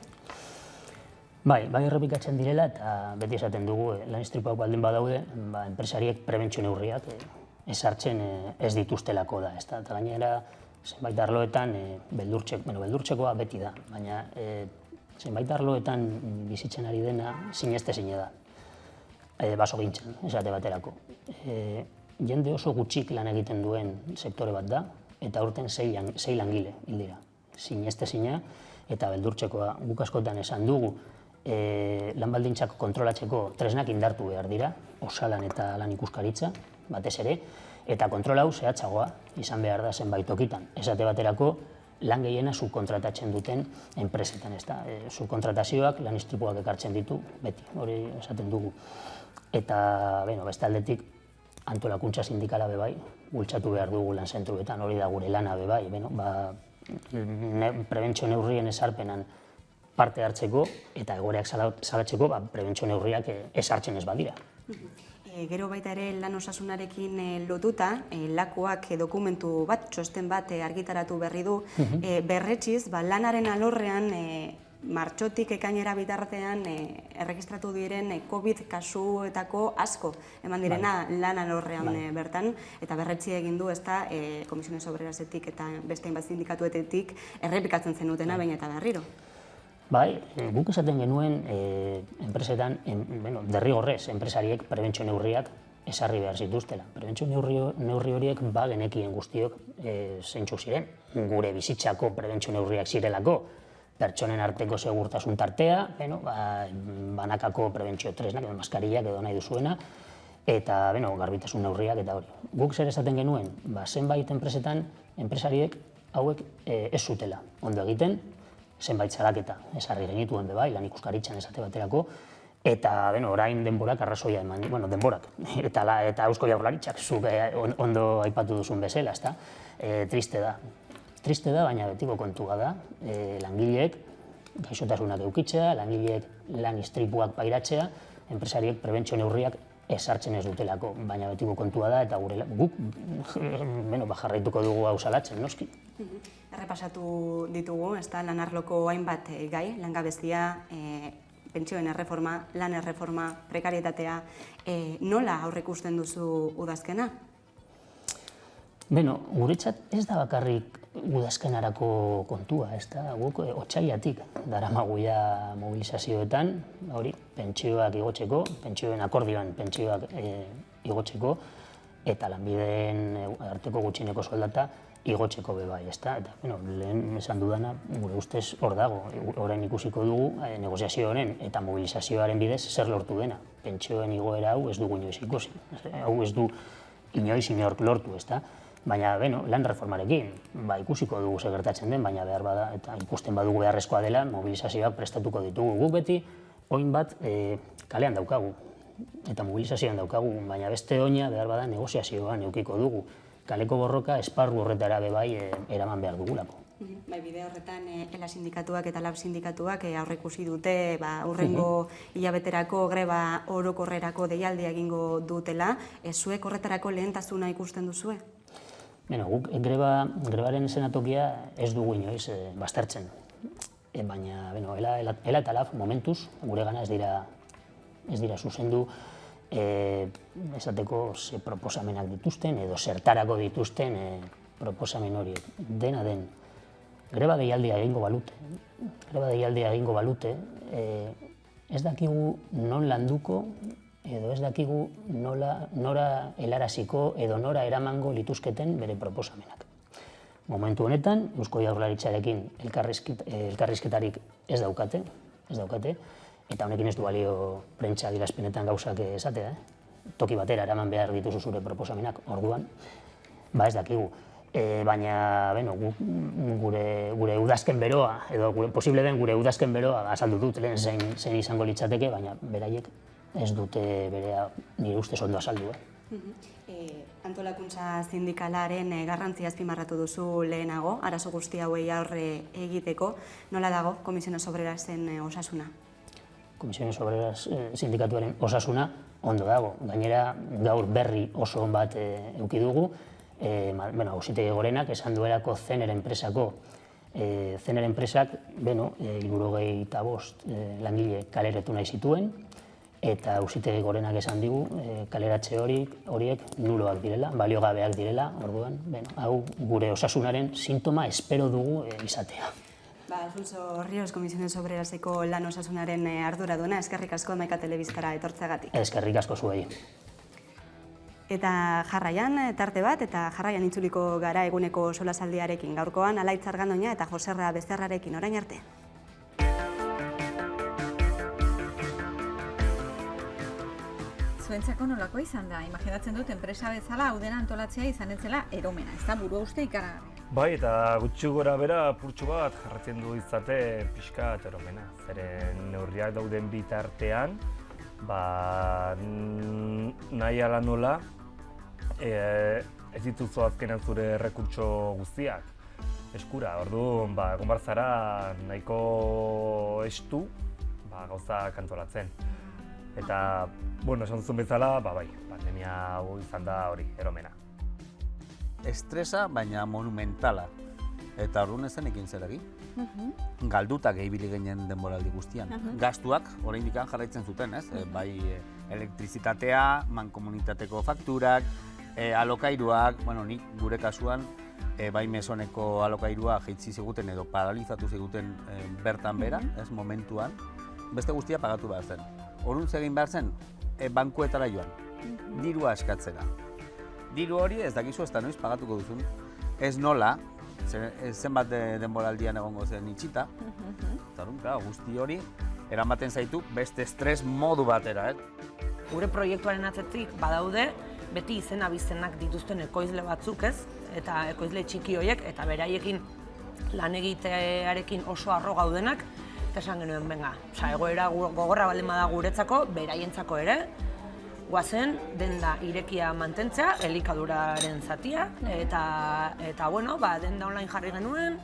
Bai errepikatzen direla eta beti esaten dugu lan istripuak baldin badaude, enpresariek prebentzio neurriak ezartzen ez dituztelako da, ezta? Eta gainera, zenbait arloetan beldurtzekoa beti da, baina zenbait arloetan bizitzen ari dena sinestezina da. Basogintzan, esate baterako. Jende oso gutxik lan egiten duen sektore bat da, eta aurten 6 langile hil dira. Sinestezina eta beldurtzekoa. Guk askotan esan dugu, lan baldintzak kontrolatzeko tresnak indartu behar dira, osalan eta lan ikuskaritza, batez ere, eta kontrol hau zehatzagoa izan behar da zenbait tokitan. Esate baterako, lan gehiena subkontratatzen duten enpresetan, ezta? Subkontratazioak lan istripuak ekartzen ditu, beti, hori esaten dugu. Eta, beste aldetik, antolakuntza sindikala bebai, bultzatu behar dugu lan zentruetan, hori da gure lana bebai, prebentzio neurrien ezarpenan parte hartzeko eta egoerak salatzeko prebentzio neurriak ezartzen ez badira. Gero baita ere lan osasunarekin lotuta, lakoak dokumentu bat, txosten bat argitaratu berri du, berretxiz, lanaren alorrean martxotik ekainera bitartean erregistratu diren COVID kasuetako asko eman direna lan alorrean bertan, eta berretxi egin du ezta Komisiones Obrerasetik eta beste hainbat sindikatuetetik errepikatzen zenutena baina eta berriro. Bai, guk esaten genuen enpresetan, derrigorrez, enpresariek prebentzio neurriak esarri behar zituztela. Prebentzio neurri horiek genekien guztiok zeintzuk ziren. Gure bizitzako prebentzio neurriak zirelako, pertsonen arteko segurtasun tartea, banakako prebentzio tresnak, maskariak edo nahi duzuena, eta garbitasun neurriak eta hori. Guk zer esaten genuen, zenbait enpresetan, enpresariek hauek ez zutela ondo egiten, zenbait salaketa esarri genituen bebai, lan ikuskaritzan esate baterako, eta orain denborak arrazoia eman, denborak, eta Eusko Jaurlaritzak zuk ondo aipatu duzun bezala, ezta? Triste da. Triste da, baina betiko kontua da, langileek gaixotasunak eukitzea, langileek lan istripuak pairatzea, enpresariek prebentzio neurriak ezartzen ez dutelako, baina betiko kontua da, eta guk jarraituko dugu hau salatzen, noski. Errepasatu ditugu, lan arloko hainbat gai, langabezia, pentsioen erreforma, lan erreforma, prekarietatea, nola aurreikusten duzu udazkena? Guretzat ez da bakarrik udazkenarako kontua, ez da, guk otsailatik daramagu ja mobilizazioetan, hori, pentsioak igotzeko, pentsioen akordioan pentsioak igotzeko, eta lanbideen arteko gutxieneko soldata igotzeko bebai, ez da, eta lehen esan dudana, gure ustez hor dago, orain ikusiko dugu negoziazio honen eta mobilizazioaren bidez zer lortu dena. Pentsioen igoera hau ez dugu inoiz ikusi, hau ez du inoiz inork lortu, ez da, baina lan reformarekin, ikusiko dugu zer gertatzen den, baina behar bada, eta ikusten badugu beharrezkoa dela, mobilizazioak prestatuko ditugu. Guk beti, oin bat kalean daukagu, eta mobilizazioan daukagu, baina beste oina behar bada negoziazioan eukiko dugu. Kaleko borroka esparru horretara bebai eraman behar dugulako. Bide horretan, ELA sindikatuak eta LAB sindikatuak aurreikusi dute urrengo hilabeterako greba orokorrerako deialdia egingo dutela. Zuek horretarako lehentasuna ikusten duzue? Guk grebaren esenatokia ez dugu inoiz baztertzen. Baina ELA eta LAB momentuz gure gana ez dira zuzendu esateko ze proposamenak dituzten edo zertarako dituzten proposamen horiek. Dena den, greba deialdia egingo balute, ez dakigu non landuko edo ez dakigu nora helaraziko edo nora eramango lituzketen bere proposamenak. Momentu honetan, Eusko Jaurlaritzarekin elkarrizketarik ez daukate, eta honekin ez du balio prentsa adierazpenetan gauzak esatea, toki batera eraman behar dituzu zure proposamenak, orduan, ez dakigu. Baina, gure udazken beroa, edo posible den gure udazken beroa azaldu dut lehen zein izango litzateke, baina beraiek ez dute berea nire ustez ondo azaldu. Antolakuntza sindikalaren garrantzia azpimarratu duzu lehenago, arazo guzti hauei aurre egiteko, nola dago Komisiones Obrerasen osasuna? Komisiones Obreras sindikatuaren osasuna ondo dago. Gainera, gaur berri oso on bat eduki dugu, Auzitegi Gorenak esan duelako Zener enpresako Zener enpresak, 75 langile kaleretu nahi zituen, eta Auzitegi Gorenak esan digu kaleratze horiek nuloak direla, baliogabeak direla, orduan, hau gure osasunaren sintoma espero dugu izatea. Alfonso Ríos, Komisiones Obreraseko lan osasunaren arduraduna, eskerrik asko Hamaika Telebistara etortzeagatik. Eskerrik asko zuei. Eta jarraian, tarte bat, eta jarraian itzuliko gara eguneko solasaldiarekin. Gaurkoan, Alaitz Argandoña eta Joserra Bezerrarekin orain arte. Zuentzako nolako izan da? Imaginatzen dut, enpresa bezala hau dena antolatzea izan etzela eromena, ez da burua uste ikaragarria. Bai, eta gutxi gora bera purtsu bat jarratzen du izate pixka eromena. Zeren neurriak dauden bitartean, nahi ala nola, ez dituzu azkenan zure errekurtso guztiak eskura. Orduan, egon behar zara nahiko estu gauzak antolatzen. Eta, esan duzun bezala, pandemia hau izan da hori, eromena. Estresa, baina monumentala. Eta orduan ezen ekin zeragi. Galdutak ibili ginen denboraldi guztian. Gastuak, oraindik jarraitzen zuten, ez? Bai elektrizitatea, mankomunitateko fakturak, alokairuak, nik gure kasuan, bai mesoneko alokairua jaitsi ziguten edo paralizatu ziguten bertan bera, ez momentuan, beste guztia pagatu behar zen. Orduan egin behar zen, bankuetara joan, dirua eskatzera. Diru hori ez dakizu ez da noiz pagatuko duzun, ez nola, zenbat denboraldian egongo zen itxita, eta guzti hori eramaten zaitu beste estres modu batera. Gure proiektuaren atzetik badaude, beti izen abizenak dituzten ekoizle batzuk ez, eta ekoizle txiki horiek, eta beraiekin lan egitearekin oso harro gaudenak, eta esan genuen, egoera gogorra baldin bada guretzako, beraientzako ere, guazen denda irekia mantentzea, elikaduraren zatia, eta denda online jarri genuen,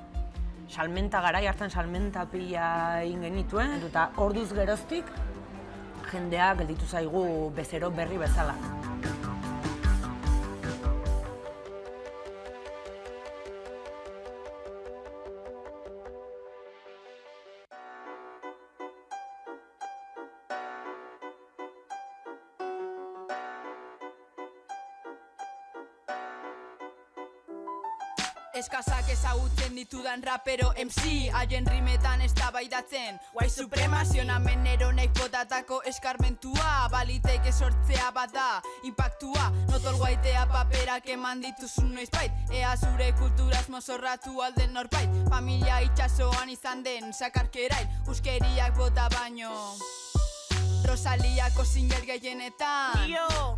salmenta garai hartan salmenta pila egin genituen, eta orduz geroztik jendea gelditu zaigu bezero berri bezala. Eskazak ezagutzen ditudan rapero MC, haien rimetan eztabaidatzen White supremazionamen eronek botatako eskarmentua, baliteke sortzea bada impactua, notol guaitea paperak eman dituzun noizbait, ea zure kulturaz mozorratu alden norbait, familia itxasoan izan den sakarkerain, uskeriak bota baino Rosaliako zinger gehienetan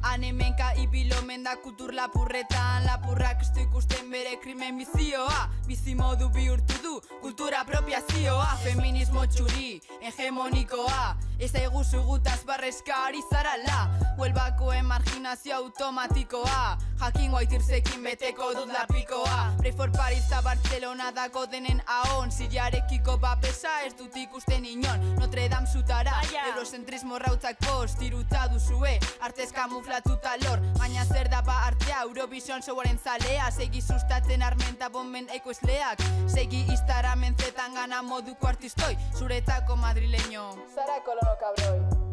Anemenka ibilomen da kultur lapurretan, lapurrak estu ikusten bere krimen bizioa, bizimodu bihurtu du kultura apropiazioa, feminismo txuri, hegemonikoa, ez eguzu gutaz barrezka ari zarala, huelbakoen marginazio automatikoa, jakin guaitirzekin beteko dut lapikoa, Pray for Paris a Barcelona dago denen ahon, zilarekiko babesa ez dut ikusten inon, Notre Dame zutara, eurocentrismo rautzak post, irutza duzue, artez kamuflatuta lor, baina zer da artea, Eurovision showaren zalea, segi sustatzen armenta bomben ekoizleak, segi iztaramen zetan gana moduko artistoi, zuretzako madrileño. Zara kolono kabroi.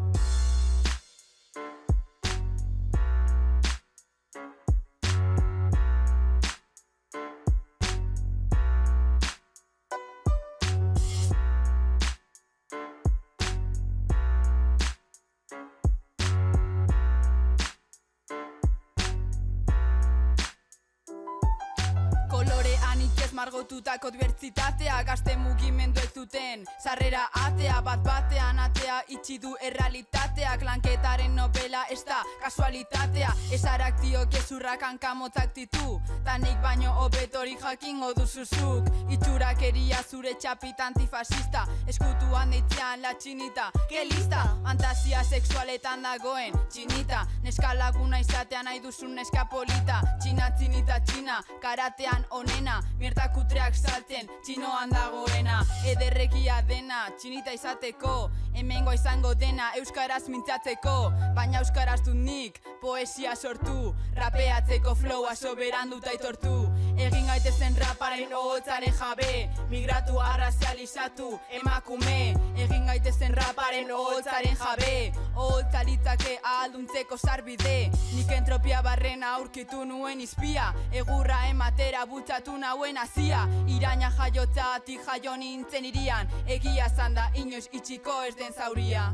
Margotutako dibertsitatea, gazte mugimenduek duten sarrera atea, bat batean atea itxi du errealitateak, lanketaren novela ez da kasualitatea, esarak dio gezurrak hankamotzak ditu, tanik baino hobetori jakingo duzuzuk, itxurak eria zure txapita antifasista, eskutuan deitzean la txinita, que lista, fantasia sexualetan dagoen txinita, neska laguna izatea nahi duzun neska polita, txina txinita txina, karatean onena, mierta kutreak salten, txinoan dagoena, ederrekia dena, txinita izateko, hemengo izango dena, euskaraz mintzatzeko, baina euskaraz dut nik, poesia sortu, rapeatzeko flowa soberan dut aitortu, egin gaitezen raparen oholtzaren jabe, migratu arrazializatu emakume, egin gaitezen raparen oholtzaren jabe, oholtzalitzake ahalduntzeko sarbide, nik entropia barrena aurkitu nuen izpia, egurra ematera bultzatu nauen azia, iraina jaiotzatik jaio nintzen irian, egia zanda inoiz itxiko ez den zauria.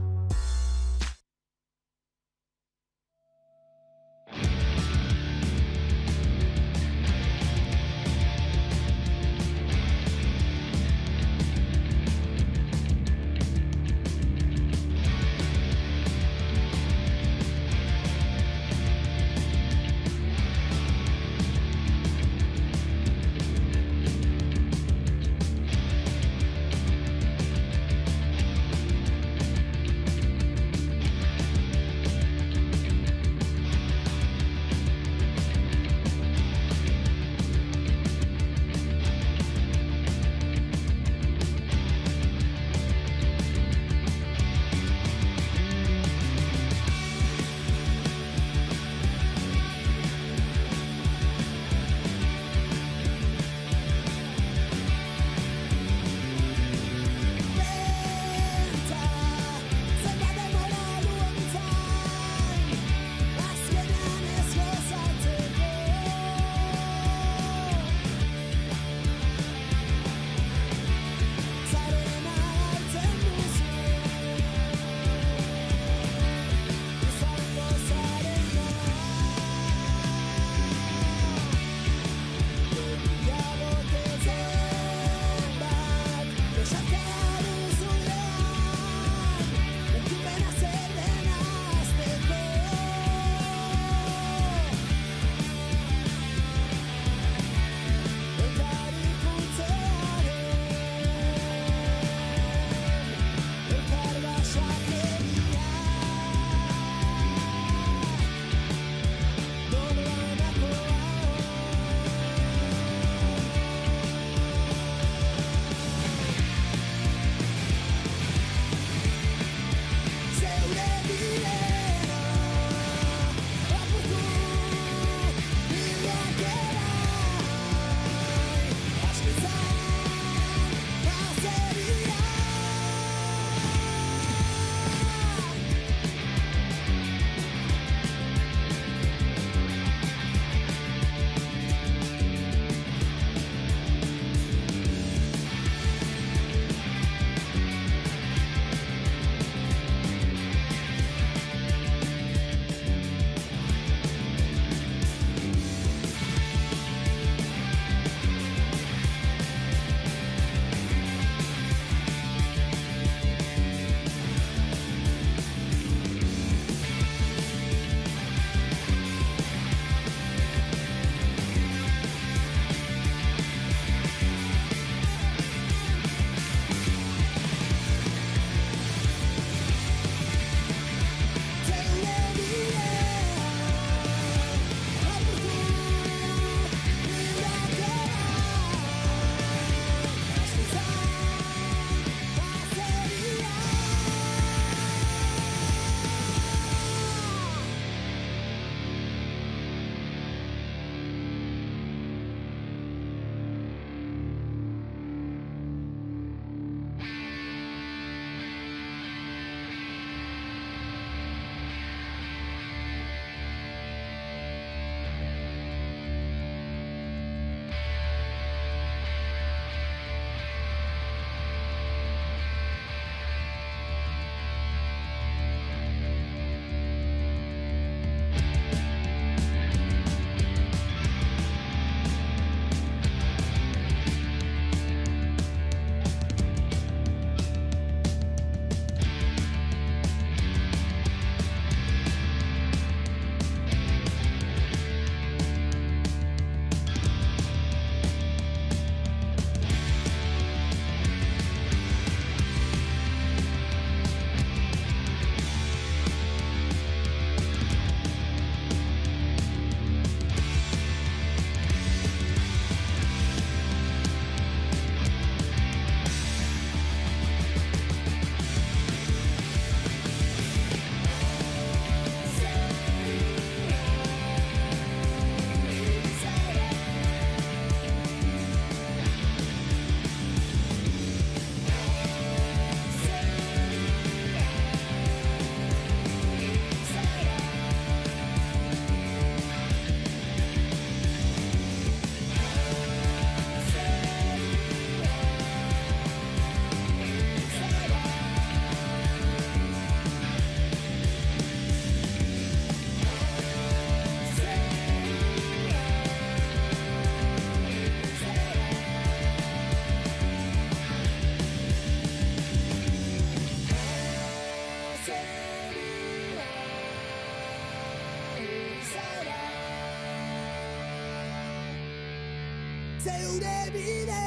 zeure bidea.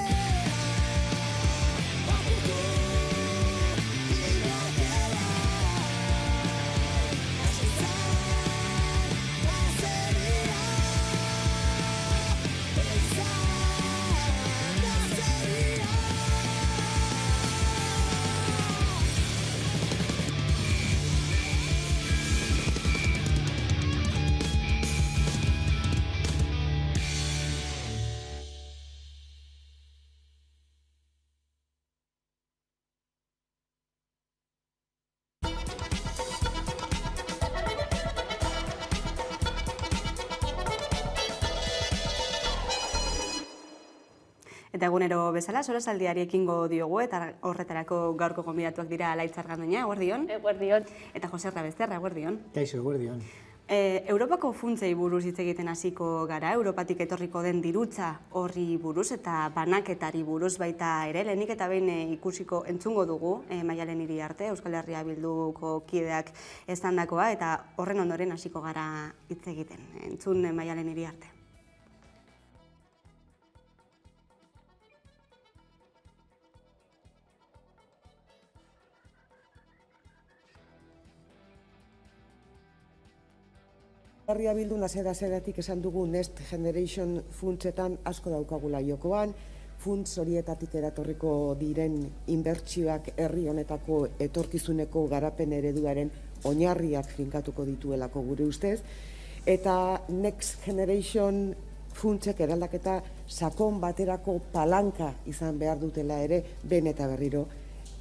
Eta egunero bezala, solasaldiari ekingo diogu, eta horretarako gaurko gonbidatuak dira Alaitz Argandoña, eguerdion. Eguerdion. Eta Jose Rabezterra, eguerdion. Kaixo, eguerdion. Europako funtsei buruz hitz egiten hasiko gara, Europatik etorriko den dirutza horri buruz eta banaketari buruz baita ere, lehenik eta behin ikusiko entzungo dugu, Maialen Iriarte, Euskal Herria Bilduko kideak esandakoa, eta horren ondoren hasiko gara hitz egiten. Entzun Maialen Iriarte. Herria Bildun hasiera-hasieratik esan dugu Next Generation funtsetan asko daukagula jokoan, funts horietatik eratorriko diren inbertsioak herri honetako etorkizuneko garapen ereduaren oinarriak finkatuko dituelako gure ustez, eta Next Generation funtsek eraldaketa sakon baterako palanka izan behar dutela ere behin eta berriro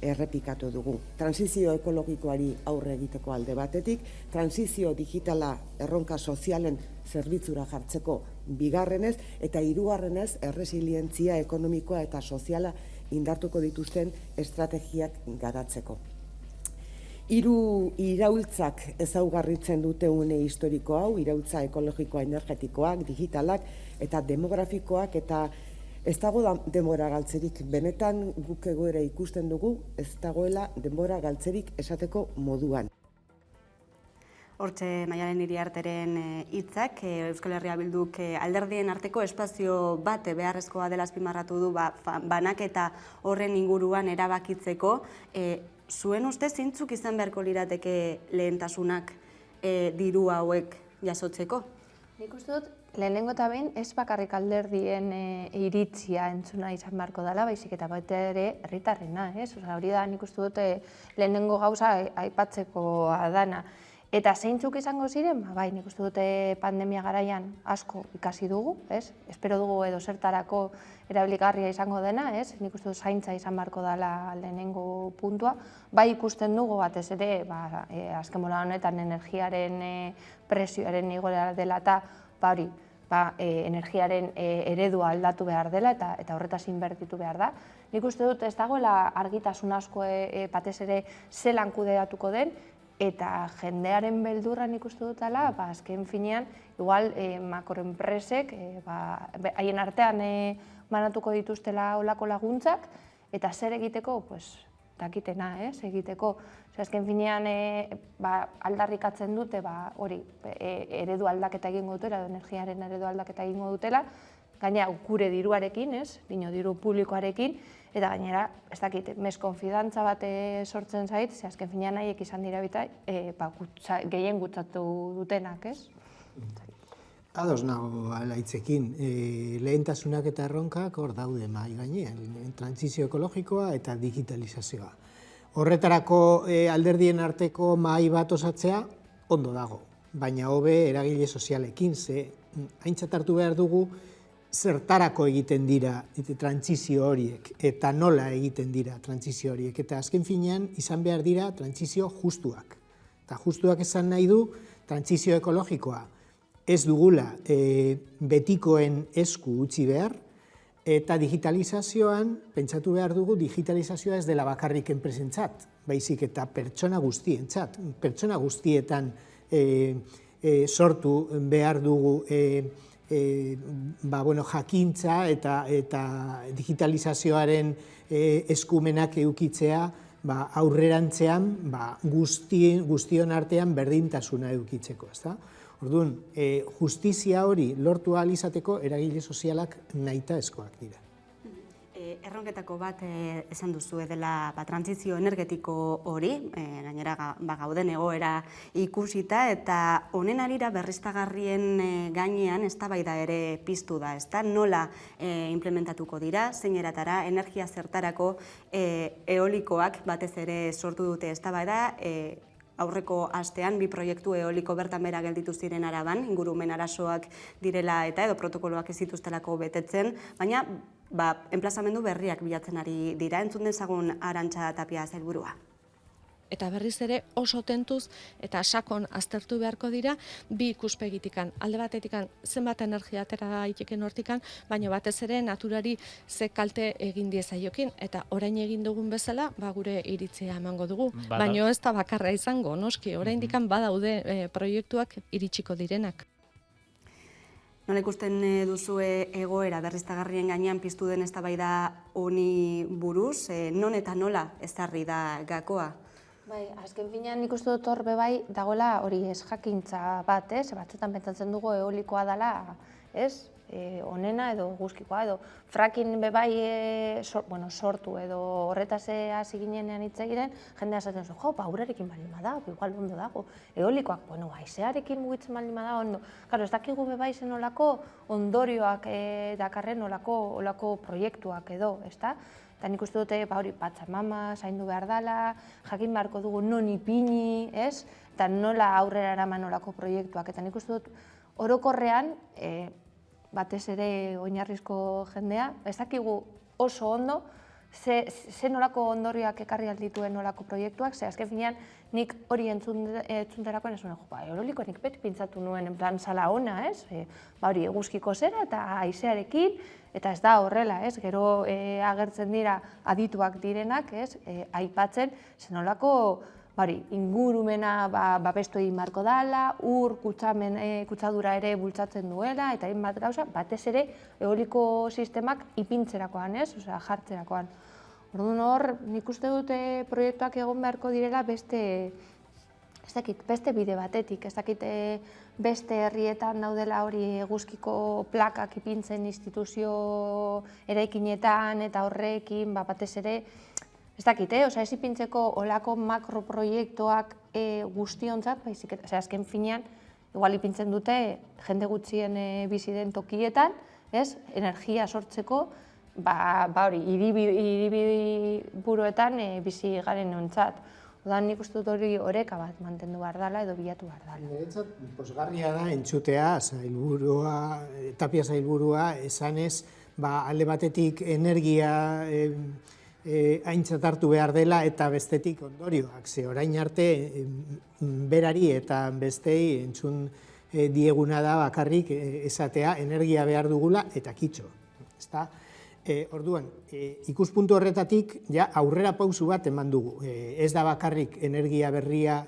errepikatu dugu. Transizio ekologikoari aurre egiteko alde batetik, transizio digitala erronka sozialen zerbitzura jartzeko bigarrenez, eta hirugarrenez erresilientzia ekonomikoa eta soziala indartuko dituzten estrategiak garatzeko. Hiru iraultzak ezaugarritzen dute une historiko hau, iraultza ekologikoa, energetikoak, digitalak eta demografikoak, eta ez dago denbora galtzerik, benetan guk egoera ikusten dugu, ez dagoela denbora galtzerik esateko moduan. Hortxe Maialen Iriarteren hitzak, Euskal Herria Bilduk alderdien arteko espazio bat beharrezkoa dela azpimarratu du banaketa horren inguruan erabakitzeko. Zuen uste zeintzuk izan beharko lirateke lehentasunak diru hauek jasotzeko? Nik uste dut, lehenengo eta behin ez bakarrik alderdien iritzia entzuna izan beharko dela, baizik eta baita ere herritarrena, ez? Hori da nik uste dut lehenengo gauza aipatzeko dana. Eta zeintzuk izango ziren? Bai, nik uste dute pandemia garaian asko ikasi dugu, ez? Espero dugu edo zertarako erabiligarria izango dena, ez? Nik uste dut zaintza izan beharko dela lehenengo puntua. Bai ikusten dugu batez ere, azken bola honetan energiaren presioaren igoera dela eta hori, energiaren eredua aldatu behar dela eta horretaz inbertitu behar da. Nik uste dut ez dagoela argitasun asko batez ere zelan kudeatuko den, eta jendearen beldurra nik uste dutela, azken finean, igual makroenpresek haien artean banatuko dituztela olako laguntzak, eta zer egiteko, dakitena, egiteko. Azken finean aldarrikatzen dute, hori, eredu aldaketa egingo dutela, energiaren eredu aldaketa egingo dutela, gainera gure diruarekin, diru publikoarekin, eta gainera, ez dakit, meskonfidantza bat sortzen zait, ze azken finean nahiek izan dira bita, gehien gutzatu dutenak, ez? Ados nago Alaitzekin, lehentasunak eta erronkak hor daude mahai gainean, trantsizio ekologikoa eta digitalizazioa. Horretarako alderdien arteko mahai bat osatzea ondo dago, baina hobe eragile sozialekin, ze aintzat hartu behar dugu zertarako egiten dira trantsizio horiek, eta nola egiten dira trantsizio horiek, eta azken finean izan behar dira trantsizio justuak. Eta justuak esan nahi du trantsizio ekologikoa ez dugula betikoen esku utzi behar, eta digitalizazioan, pentsatu behar dugu, digitalizazioa ez dela bakarrik enpresentzat, baizik eta pertsona guztientzat. Pertsona guztietan sortu behar dugu jakintza eta digitalizazioaren eskumenak edukitzea aurrerantzean guztion artean berdintasuna edukitzeko. Orduan, justizia hori lortu ahal izateko eragile sozialak nahitaezkoak dira. Erronketako bat esan duzu dela trantsizio energetiko hori, gainera gauden egoera ikusita, eta honen arira berriztagarrien gainean eztabaida ere piztu da, ezta? Nola implementatuko dira, zein eratara, energia zertarako eolikoak batez ere sortu dute eztabaida, aurreko astean 2 proiektu eoliko bertan bera gelditu ziren Araban, ingurumen arazoak direla eta edo protokoloak ez dituztelako betetzen, baina enplazamendu berriak bilatzen ari dira, entzun dezagun Arantxa Tapia sailburua. Eta berriz ere oso tentuz eta sakon aztertu beharko dira bi ikuspegitikan. Alde batetikan zenbat energia atera daiteken hortikan, baina batez ere naturari ze kalte egin diezaiokin eta orain egin dugun bezala gure iritzia emango dugu. Baina ez da bakarra izango, noski, oraindikan badaude proiektuak iritsiko direnak. Nola ikusten duzue egoera berriztagarrien gainean piztu den eztabaida honi buruz, non eta nola ezarri da gakoa? Bai, azken finean nik uste dut hor bai dagoela hori ez jakintza bat, batzutan pentsatzen dugu eolikoa dela, onena edo guzkikoa, edo fracking bai sortu edo horretaz hasi ginenean hitz egiten, jendea esaten zu, urarekin baldin bada, igual ondo dago, eolikoak, haizearekin mugitzen baldin bada, ondo. Karo, ez dakigu bai zen olako ondorioak dakarren olako proiektuak edo, ezta? Eta nik uste dute hori Pachamama zaindu behar dela, jakin beharko dugu non ipini, eta nola aurrera eraman olako proiektuak. Eta nik uste dut orokorrean, batez ere oinarrizko jendea, ez dakigu oso ondo, ze nolako ondorioak ekarri aldituen nolako proiektuak, ze azken finean nik hori entzunderakoen ez nuen, eoliko nik beti pintzatu nuen en plan sala ona, hori eguzkiko zera eta haizearekin, eta ez da horrela, gero agertzen dira adituak direnak, aipatzen, ze nolako ingurumena babestu egin beharko dela, kutsadura ere bultzatzen duela, eta hainbat gauza, batez ere eoliko sistemak ipintzerakoan, jartzerakoan. Orduan hor, nik uste dute proiektuak egon beharko direla beste bide batetik, ez dakit beste herrietan daudela hori eguzkiko plakak ipintzen instituzio eraikinetan eta horrekin batez ere, ez dakit, ez ipintzeko olako makroproiektuak guztiontzat, baizik, azken finean, igual ipintzen dute jende gutxien bizi den tokietan, energia sortzeko, hori, hiriburuetan bizi garen nontzat. Odan nik uste dut hori oreka bat mantendu behar dela edo bilatu behar dela. Niretzat, posgarria da entzutea, Tapia sailburua, esanez, alde batetik energia aintzat hartu behar dela eta bestetik ondorioak. Ze orain arte berari eta bestei entzun dieguna da bakarrik esatea energia behar dugula eta kitxo. Orduan, ikuspuntu horretatik aurrera pausu bat eman dugu. Ez da bakarrik energia berria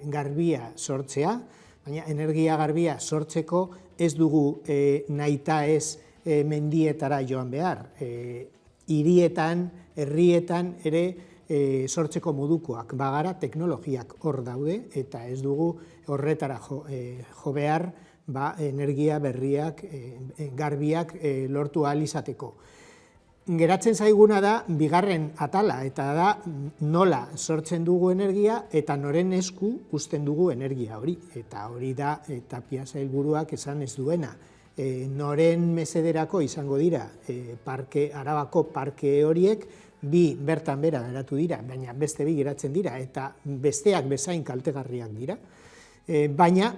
garbia sortzea, baina energia garbia sortzeko ez dugu nahita ez mendietara joan behar. Hirietan, herrietan ere sortzeko modukoak bagara teknologiak hor daude eta ez dugu horretara jo behar energia berriak, garbiak lortu ahal izateko. Geratzen zaiguna da bigarren atala eta da nola sortzen dugu energia eta noren esku uzten dugu energia hori. Eta hori da Tapia sailburuak esan ez duena. Noren mesederako izango dira Arabako parke horiek, 2 bertan bera geratu dira, baina beste 2 geratzen dira eta besteak bezain kaltegarriak dira. Baina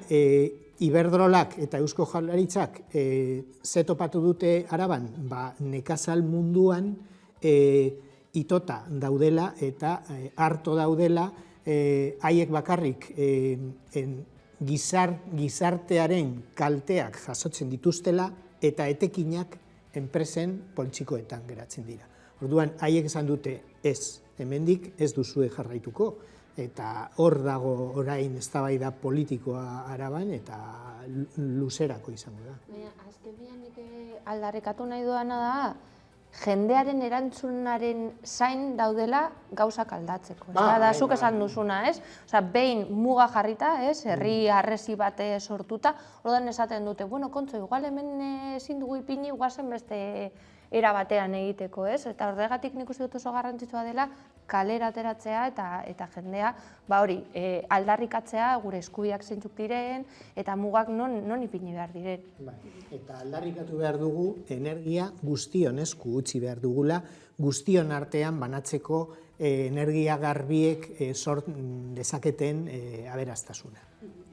Iberdrolak eta Eusko Jaurlaritzak ze topatu dute Araban, nekazal munduan itota daudela eta harto daudela haiek bakarrik gizartearen kalteak jasotzen dituztela eta etekinak enpresen poltsikoetan geratzen dira. Orduan, haiek esan dute ez, hemendik ez duzue jarraituko. Eta hor dago orain eztabaida politikoa Araban eta luzerako izango da. Azken finean nik aldarrikatu nahi duena da, jendearen erantzunaren zain daudela gauzak aldatzeko. Da, zuk esan duzuna, ez? Osa, behin muga jarrita, ez? Herri harresi bate sortuta, ordan esaten dute, bueno, kontzo, igual hemen ezin dugu ipini, guazen beste era batean egiteko, ez? Eta horregatik nik uste dut oso garrantzitsua dela kalera ateratzea eta jendea, hori, aldarrikatzea gure eskubiak zeintzuk diren eta mugak non ipini behar diren. Eta aldarrikatu behar dugu energia guztion esku utzi behar dugula, guztion artean banatzeko energia garbiek sort dezaketen aberastasuna.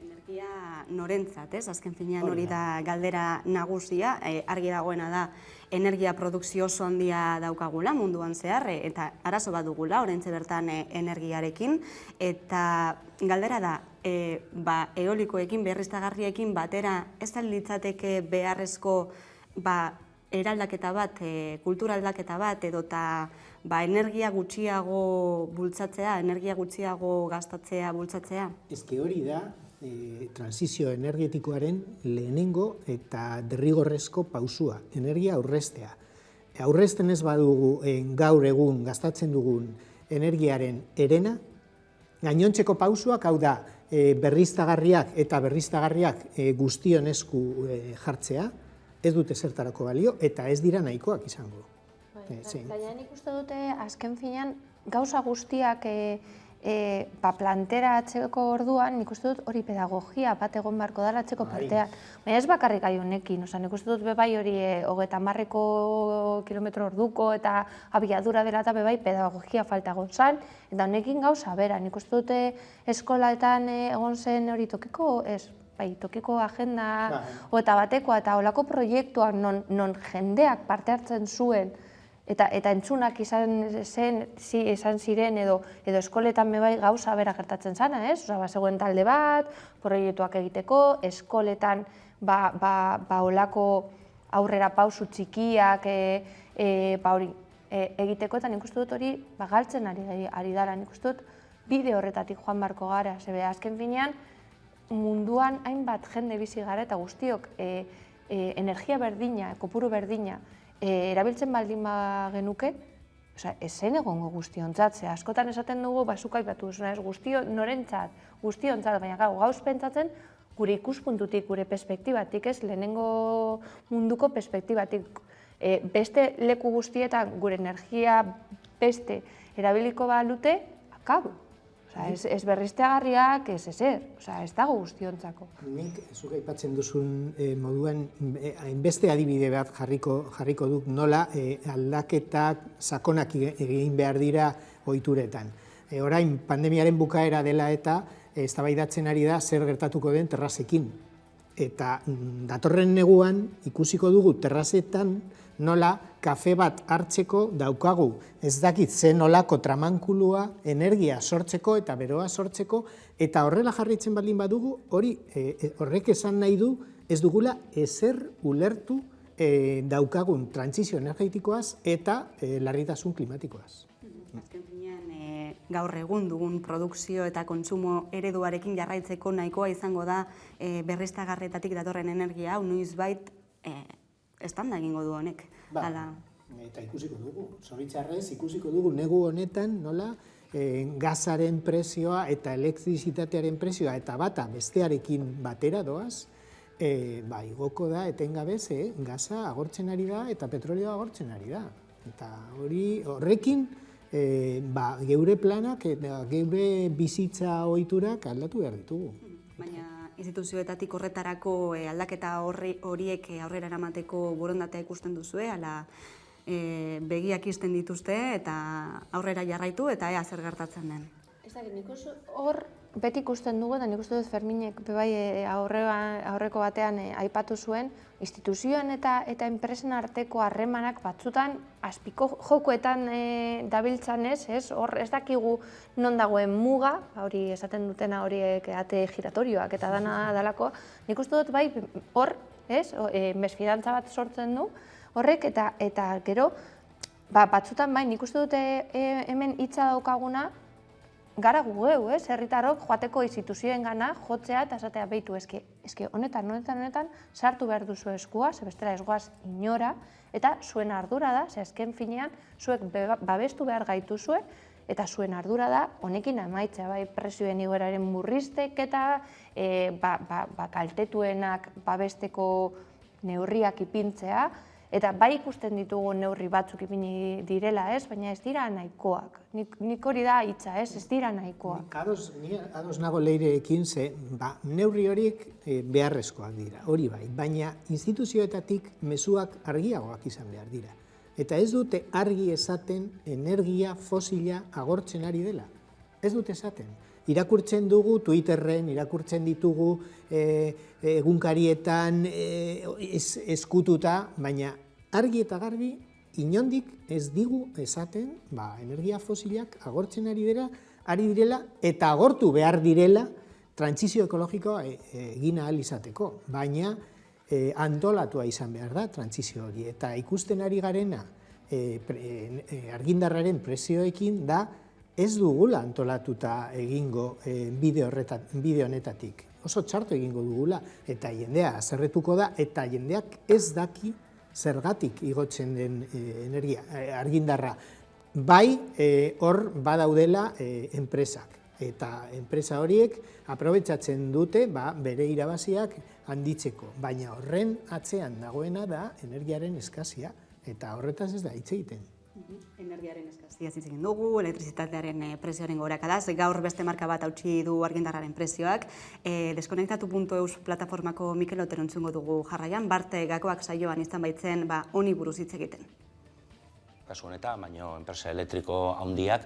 Energia norentzat, ez? Azken finean hori da galdera nagusia, argi dagoena da energia produkzio oso handia daukagula munduan zehar, eta arazo bat dugula, oraintxe bertan energiarekin, eta galdera da, eolikoekin, berriztagarriekin batera, ez da litzateke beharrezko eraldaketa bat, kultura aldaketa bat, edota energia gutxiago bultzatzea, energia gutxiago gastatzea bultzatzea? Ezke hori da, transizio energetikoaren lehenengo eta derrigorrezko pausua, energia aurreztea. Aurrezten ez badugu gaur egun gastatzen dugun energiaren erena, gainontzeko pausuak hau da berriztagarriak guztion esku jartzea, ez dute zertarako balio eta ez dira nahikoak izango. Baina nik uste dute azken finean gauza guztiak plantera atzeko orduan, nik uste dut hori pedagogia bat egon beharko dara atzeko partean. Baina ez bakarrik gai honekin, nik uste dut bebai hori 30 kilometro orduko eta abiadura dela eta bebai pedagogia falta egon zan, eta honekin gauza bera, nik uste dut eskolaetan egon zen hori tokiko, tokiko agenda eta batekoa eta olako proiektuak non jendeak parte hartzen zuen eta entzunak izan ziren edo eskoletan bebai gauza bera gertatzen zana, ez? Zegoen talde bat, proiektuak egiteko, eskoletan olako aurrera pausu txikiak egiteko, eta nik uste dut hori galtzen ari dara, nik uste dut bide horretatik joan beharko gara, zebe azken finean munduan hainbat jende bizi gara eta guztiok energia berdina, kopuru berdina, erabiltzen baldin genuke, ezen egongo guztiontzat, askotan esaten dugu, zuk aipatu duzuna, norentzat, guztiontzat, baina gauz pentsatzen gure ikuspuntutik, gure perspektibatik, lehenengo munduko perspektibatik. Beste leku guztietan gure energia beste erabiliko balute, akabo. Ez berrizteagarriak, ez ezer, ez dago guztiontzako. Nik, zuk aipatzen duzun moduan, hainbeste adibide bat jarriko duk nola aldaketak sakonak egin behar dira ohituretan. Orain, pandemiaren bukaera dela eta eztabaidatzen ari da zer gertatuko den terrasekin. Eta datorren neguan ikusiko dugu terrasetan nola kafe bat hartzeko daukagu, ez dakit zen nolako tramankulua energia sortzeko eta beroa sortzeko, eta horrela jarritzen baldin badugu, horrek esan nahi du ez dugula ezer ulertu daukagun trantsizio energetikoaz eta larritasun klimatikoaz. Azken finean, gaur egun dugun produkzio eta kontsumo ereduarekin jarraitzeko nahikoa izango da berriztagarrietatik datorren energia, hau noizbait estanda egingo du honek. Eta ikusiko dugu, zoritxarrez ikusiko dugu negu honetan nola gazaren prezioa eta elektrizitatearen prezioa eta bata bestearekin batera doaz, igoko da etengabez gaza agortzen ari da eta petrolioa agortzen ari da. Eta horrekin geure planak eta geure bizitza ohiturak aldatu behar ditugu. Baina instituzioetatik horretarako aldaketa horiek aurrera eramateko borondatea ikusten duzue, ala begiak izten dituzte eta aurrera jarraitu eta ea zer gertatzen den. Ez dakit, nik hor beti ikusten dugu eta nik uste dut Ferminek aurreko batean aipatu zuen, instituzioen eta enpresen arteko harremanak batzutan azpiko jokoetan dabiltzan ez, hor ez dakigu non dagoen muga, hori esaten dutena horiek ate giratorioak eta dana dalako, nik uste dut bai hor, mesfidantza bat sortzen du, horrek eta gero, batzutan bai nik uste dut hemen hitza daukaguna, gara gugeu, herritarrok joateko instituzioen gana, jotzea eta esatea behitu, eske honetan, sartu behar duzu eskua, ze bestela ez goaz inora, eta zuen ardura da, ze azken finean, zuek babestu behar gaituzue, eta zuen ardura da, honekin amaitzea, bai, prezioen igoeraren murrizteketa, kaltetuenak babesteko neurriak ipintzea, eta bai ikusten ditugu neurri batzuk ipini direla, baina ez dira nahikoak. Nik hori da hitza, ez dira nahikoak. Ados nago Leirerekin, ze neurri horiek beharrezkoak dira, hori bai, baina instituzioetatik mezuak argiagoak izan behar dira. Eta ez dute argi esaten energia fosila agortzen ari dela. Ez dute esaten. Irakurtzen dugu Twitterren, irakurtzen ditugu egunkarietan eskututa, baina argi eta garbi inondik ez digu esaten energia fosilak agortzen ari direla eta agortu behar direla trantsizio ekologikoa egin ahal izateko. Baina antolatua izan behar da trantsizio hori. Eta ikusten ari garena argindarraren prezioekin da ez dugula antolatuta egingo bide honetatik. Oso txarto egingo dugula eta jendea azerretuko da eta jendeak ez daki zergatik igotzen den energia argindarra. Bai, hor badaudela enpresak eta enpresa horiek aprobetxatzen dute bere irabaziak handitzeko. Baina horren atzean dagoena da energiaren eskazia eta horretaz ez da hitz egiten. Energiaren eskazia hitz egin dugu, elektrizitatearen prezioaren gorakadaz, gaur beste marka bat hautsi du argindarraren prezioak. Deskonektatu.eus plataformako Mikel Otero entzungo dugu jarraian, Barte Gakoak saioan izan baitzen honi buruz hitz egiten. Kasu honetan, baina enpresa elektriko handiak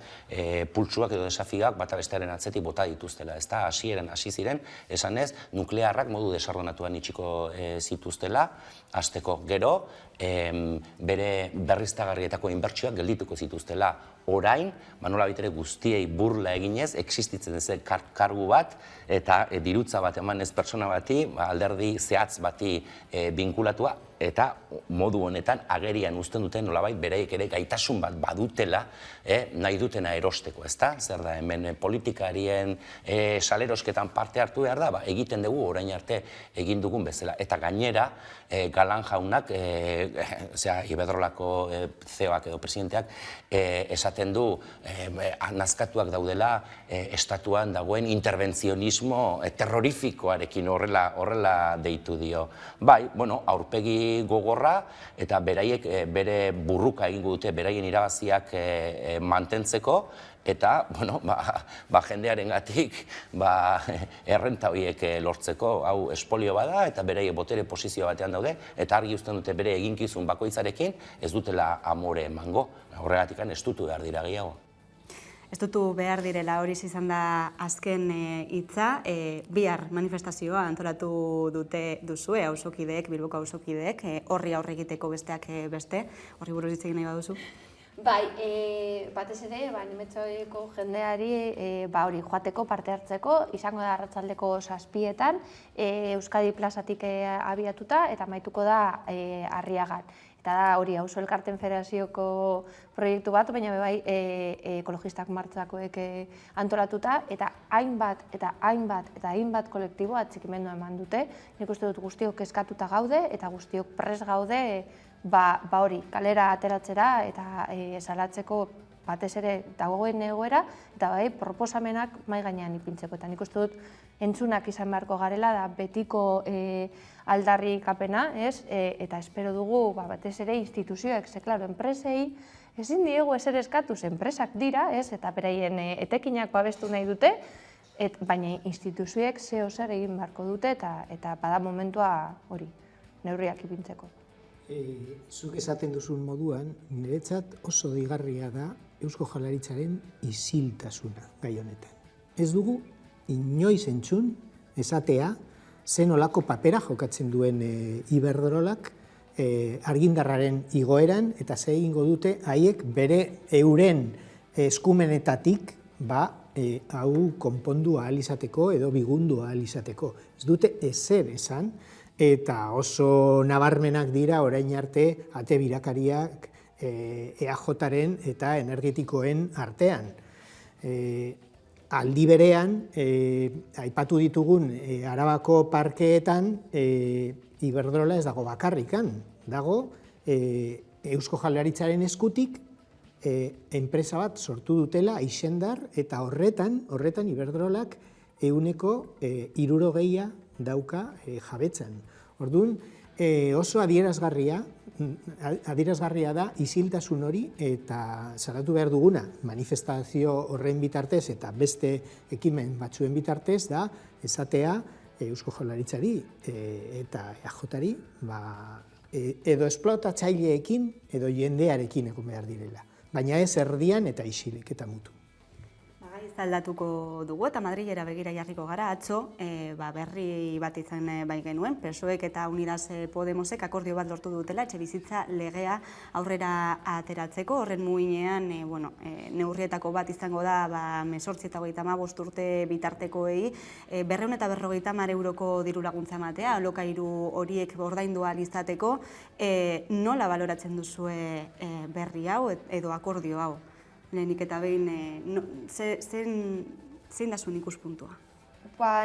pultsuak edo desafiak bata bestearen atzetik bota dituztela. Hasieran hasi ziren, esanez, nuklearrak modu desordonatuan itxiko zituztela, hasteko gero, bere berriztagarrietako inbertsioak geldituko zituztela. Orain, nola bitere guztiei burla eginez, existitzen zen kargu bat, eta dirutza bat emanez pertsona bati, alderdi zehatz bati binkulatua, eta modu honetan agerian uzten duten nolabait beraiek ere gaitasun bat badutela nahi dutena erosteko, ezta? Zer da, hemen politikarien salerosketan parte hartu behar da, egiten dugu orain arte egin dugun bezala. Eta gainera, Galan jaunak, Iberdrolako CEO-ak edo presidenteak, esaten du nazkatuak daudela estatuan dagoen interbentzionismo terrorifikoarekin horrela deitu dio. Bai, aurpegi gogorra eta beraiek bere burruka egingo dute beraien irabaziak mantentzeko eta jendearengatik errenta horiek lortzeko hau espolio bada eta beraiek botere posizio batean daude eta argi uzten dute bere eginkizun bakoitzarekin ez dutela amore emango. Horregatik estutu behar dira gehiago. Ez dutu behar direla hori izan da azken hitza, bihar manifestazioa antolatu duzue auzokideek, Bilboko auzokideek, horri aurre egiteko besteak beste, horri buruz hitz egin nahi baduzu? Bai, batez ere, Nimetxoiko jendeari hori joateko, parte hartzeko, izango da arratsaldeko 7etan, Euskadi plazatik abiatuta eta amaituko da Arriagan. Eta da hori auzo elkarteen federazioko proiektu bat, baina bai ekologistak martxakoek antolatuta, eta hainbat kolektibo atxikimendua eman dute. Nik uste dut guztiok kezkatuta gaude eta guztiok prest gaude hori kalera ateratzera eta salatzeko batez ere dagoen egoera, eta bai proposamenak mahai gainean ipintzeko. Eta nik uste dut entzunak izan beharko garela da betiko aldarrikapena, eta espero dugu batez ere instituzioek, ze klaro, enpresei ezin diegu ezer eskatuz, enpresak dira, eta beraien etekinak babestu nahi dute, baina instituzioek zeo zer egin beharko dute eta bada momentua hori, neurriak ipintzeko. Zuk esaten duzun moduan, niretzat oso deigarria da Eusko Jaurlaritzaren isiltasuna gai honetan. Ez dugu inoiz entzun esatea zen olako papera jokatzen duen Iberdrolak argindarraren igoeran eta ze egingo dute haiek bere euren eskumenetatik hau konpondu ahal izateko edo bigundu ahal izateko. Ez dute ezer esan eta oso nabarmenak dira orain arte ate birakariak EAJaren eta energetikoen artean. aldi berean, aipatu ditugun Arabako parkeetan, Iberdrola ez dago bakarrikan, dago Eusko Jaurlaritzaren eskutik enpresa bat sortu dutela Aixendar, eta horretan Iberdrolak 60% dauka jabetzan. Orduan, oso adierazgarria da isiltasun hori, eta salatu behar duguna manifestazio horren bitartez eta beste ekimen batzuen bitartez da esatea Eusko Jaurlaritzari eta EAJari edo esplotatzaileekin edo jendearekin egon behar direla, baina ez erdian eta isilik eta mutu. Aldatuko dugu eta Madrilera begira jarriko gara. Atzo berri bat izan bai genuen, PSOEk eta Unidas Podemosek akordio bat lortu dutela etxebizitza legea aurrera ateratzeko. Horren muinean neurrietako bat izango da 18 eta 35 urte bitartekoei 250 euroko diru laguntza ematea, alokairu horiek ordaindu ahal izateko. Nola baloratzen duzue berri hau edo akordio hau? Lehenik eta behin, zein da zuen ikuspuntua?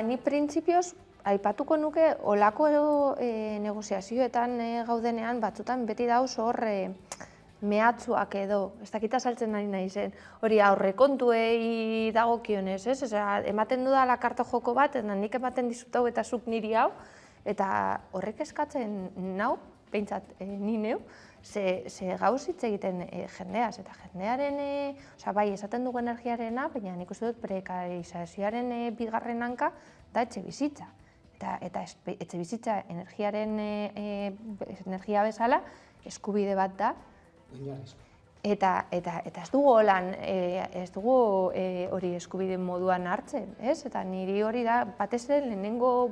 Ni printzipioz, aipatuko nuke, olako negoziazioetan gaudenean, batzutan beti dauz hor mehatzuak edo, ez dakita saltzen nahi nahi zen, hori aurrekontuei dagokionez, ez? Ematen dudala karta joko bat, nik ematen dizut hau eta zuk niri hau, eta horrek eskatzen nau, behintzat ni neu, ze gauz hitz egiten jendeaz, eta jendearen, bai, esaten dugu energiarena, baina nik uste dut prekarizazioaren bigarren hanka da etxe bizitza. Eta etxe bizitza energia bezala eskubide bat da. Eta ez dugu holan, ez dugu hori eskubide moduan hartzen, ez? Eta niri hori da, batez lehenengo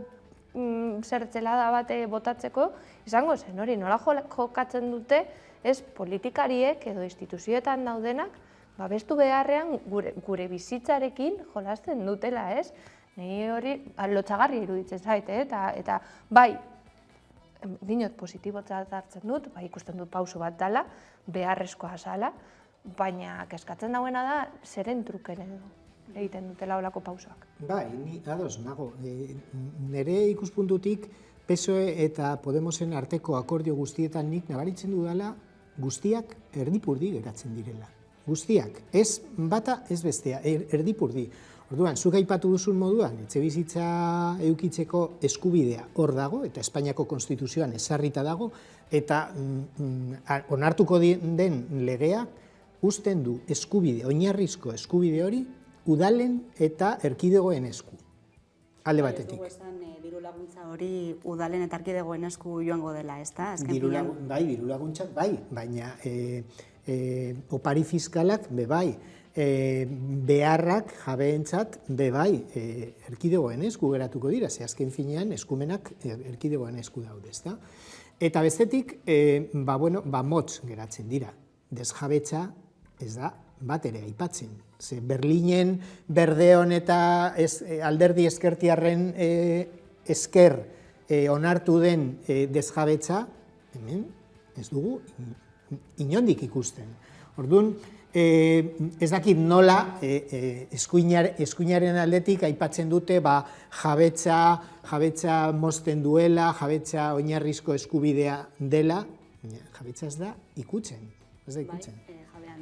zertzelada bat botatzeko, izango zen hori nola jokatzen dute, ez politikariek edo instituzioetan daudenak, babestu beharrean gure bizitzarekin jolasten dutela, ez? Ni hori lotsagarri iruditzen zait, eta bai, dinot positibotzat hartzen dut, bai ikusten dut pauso bat dela, beharrezkoa zala, baina kezkatzen dauena da zeren truken edo egiten dutela olako pausoak. Bai, ni ados nago. Nire ikuspuntutik PSOE eta Podemosen arteko akordio guztietan nik nabaritzen dudala guztiak erdipurdi geratzen direla. Guztiak, ez bata ez bestea, erdipurdi. Orduan, zuk aipatu duzun moduan, etxebizitza edukitzeko eskubidea hor dago, eta Espainiako Konstituzioan ezarrita dago, eta onartuko den legea uzten du eskubide, oinarrizko eskubide hori, udalen eta erkidegoen esku, alde batetik. Ez dugu esan diru laguntza hori udalen eta erkidegoen esku joango dela, ez da? Bai, diru laguntzak bai, baina opari fiskalak bai, beharrak jabeentzat bai, erkidegoen esku geratuko dira, ze azken finean eskumenak erkidegoen esku daude, ez da? Eta bestetik, motz geratzen dira, desjabetza ez da bat ere aipatzen. Berlinen, Berdeon eta alderdi ezkertiarren esker onartu den desjabetza, hemen ez dugu inondik ikusten. Orduan, ez dakit nola eskuinaren aldetik aipatzen dute jabetza mozten duela, jabetza oinarrizko eskubidea dela, jabetza ez da ikutzen, ez da ikutzen.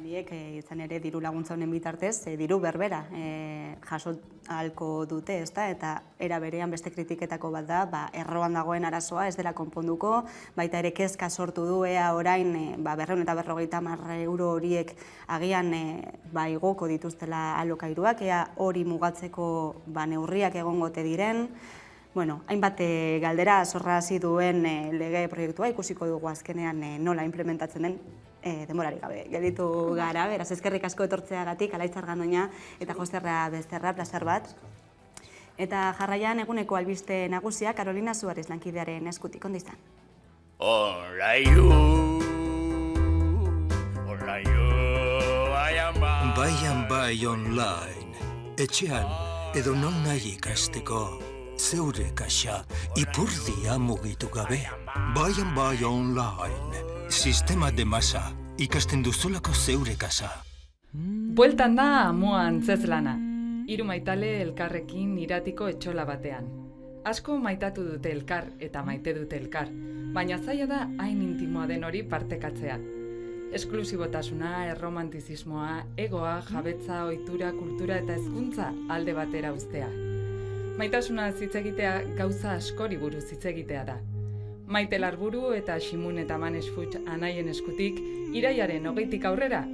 Izan ere diru laguntza honen bitartez, diru berbera jaso ahalko dute, eta era berean beste kritiketako bat da, erroan dagoen arazoa ez dela konponduko, baita ere kezka sortu du orain 250 euro horiek agian igoko dituztela alokairuak, ea hori mugatzeko neurriak egongote diren. Hainbat galdera sorrazi duen lege proiektua ikusiko dugu azkenean nola implementatzen den, denborarik gabe gelditu gara, beraz eskerrik asko etortzeagatik, Alaitz Argandoña eta Joserra Becerra, plazer bat. Eta jarraian eguneko albiste nagusia Carolina Suarez lankidearen eskutik, ondo izan. Baian bai online, etxean edo non nahi ikasteko, zeure kaxa ipurdia mugitu gabe. Baian bai online. Sistema de masa, ikasten duzulako zeure kasa. Bueltan da amua antzezlana. Hiru maitale elkarrekin iratiko etxola batean. Asko maitatu dute elkar eta maite dute elkar, baina zaila da hain intimoa den hori partekatzea. Esklusibotasuna, erromantizismoa, egoa, jabetza, ohitura, kultura eta hezkuntza alde batera uztea. Maitasuna hitz egitea gauza askori buruz hitz egitea da. Maite Larburu eta Ximun eta Manes Futs anaien eskutik, iraiaren 20 aurrera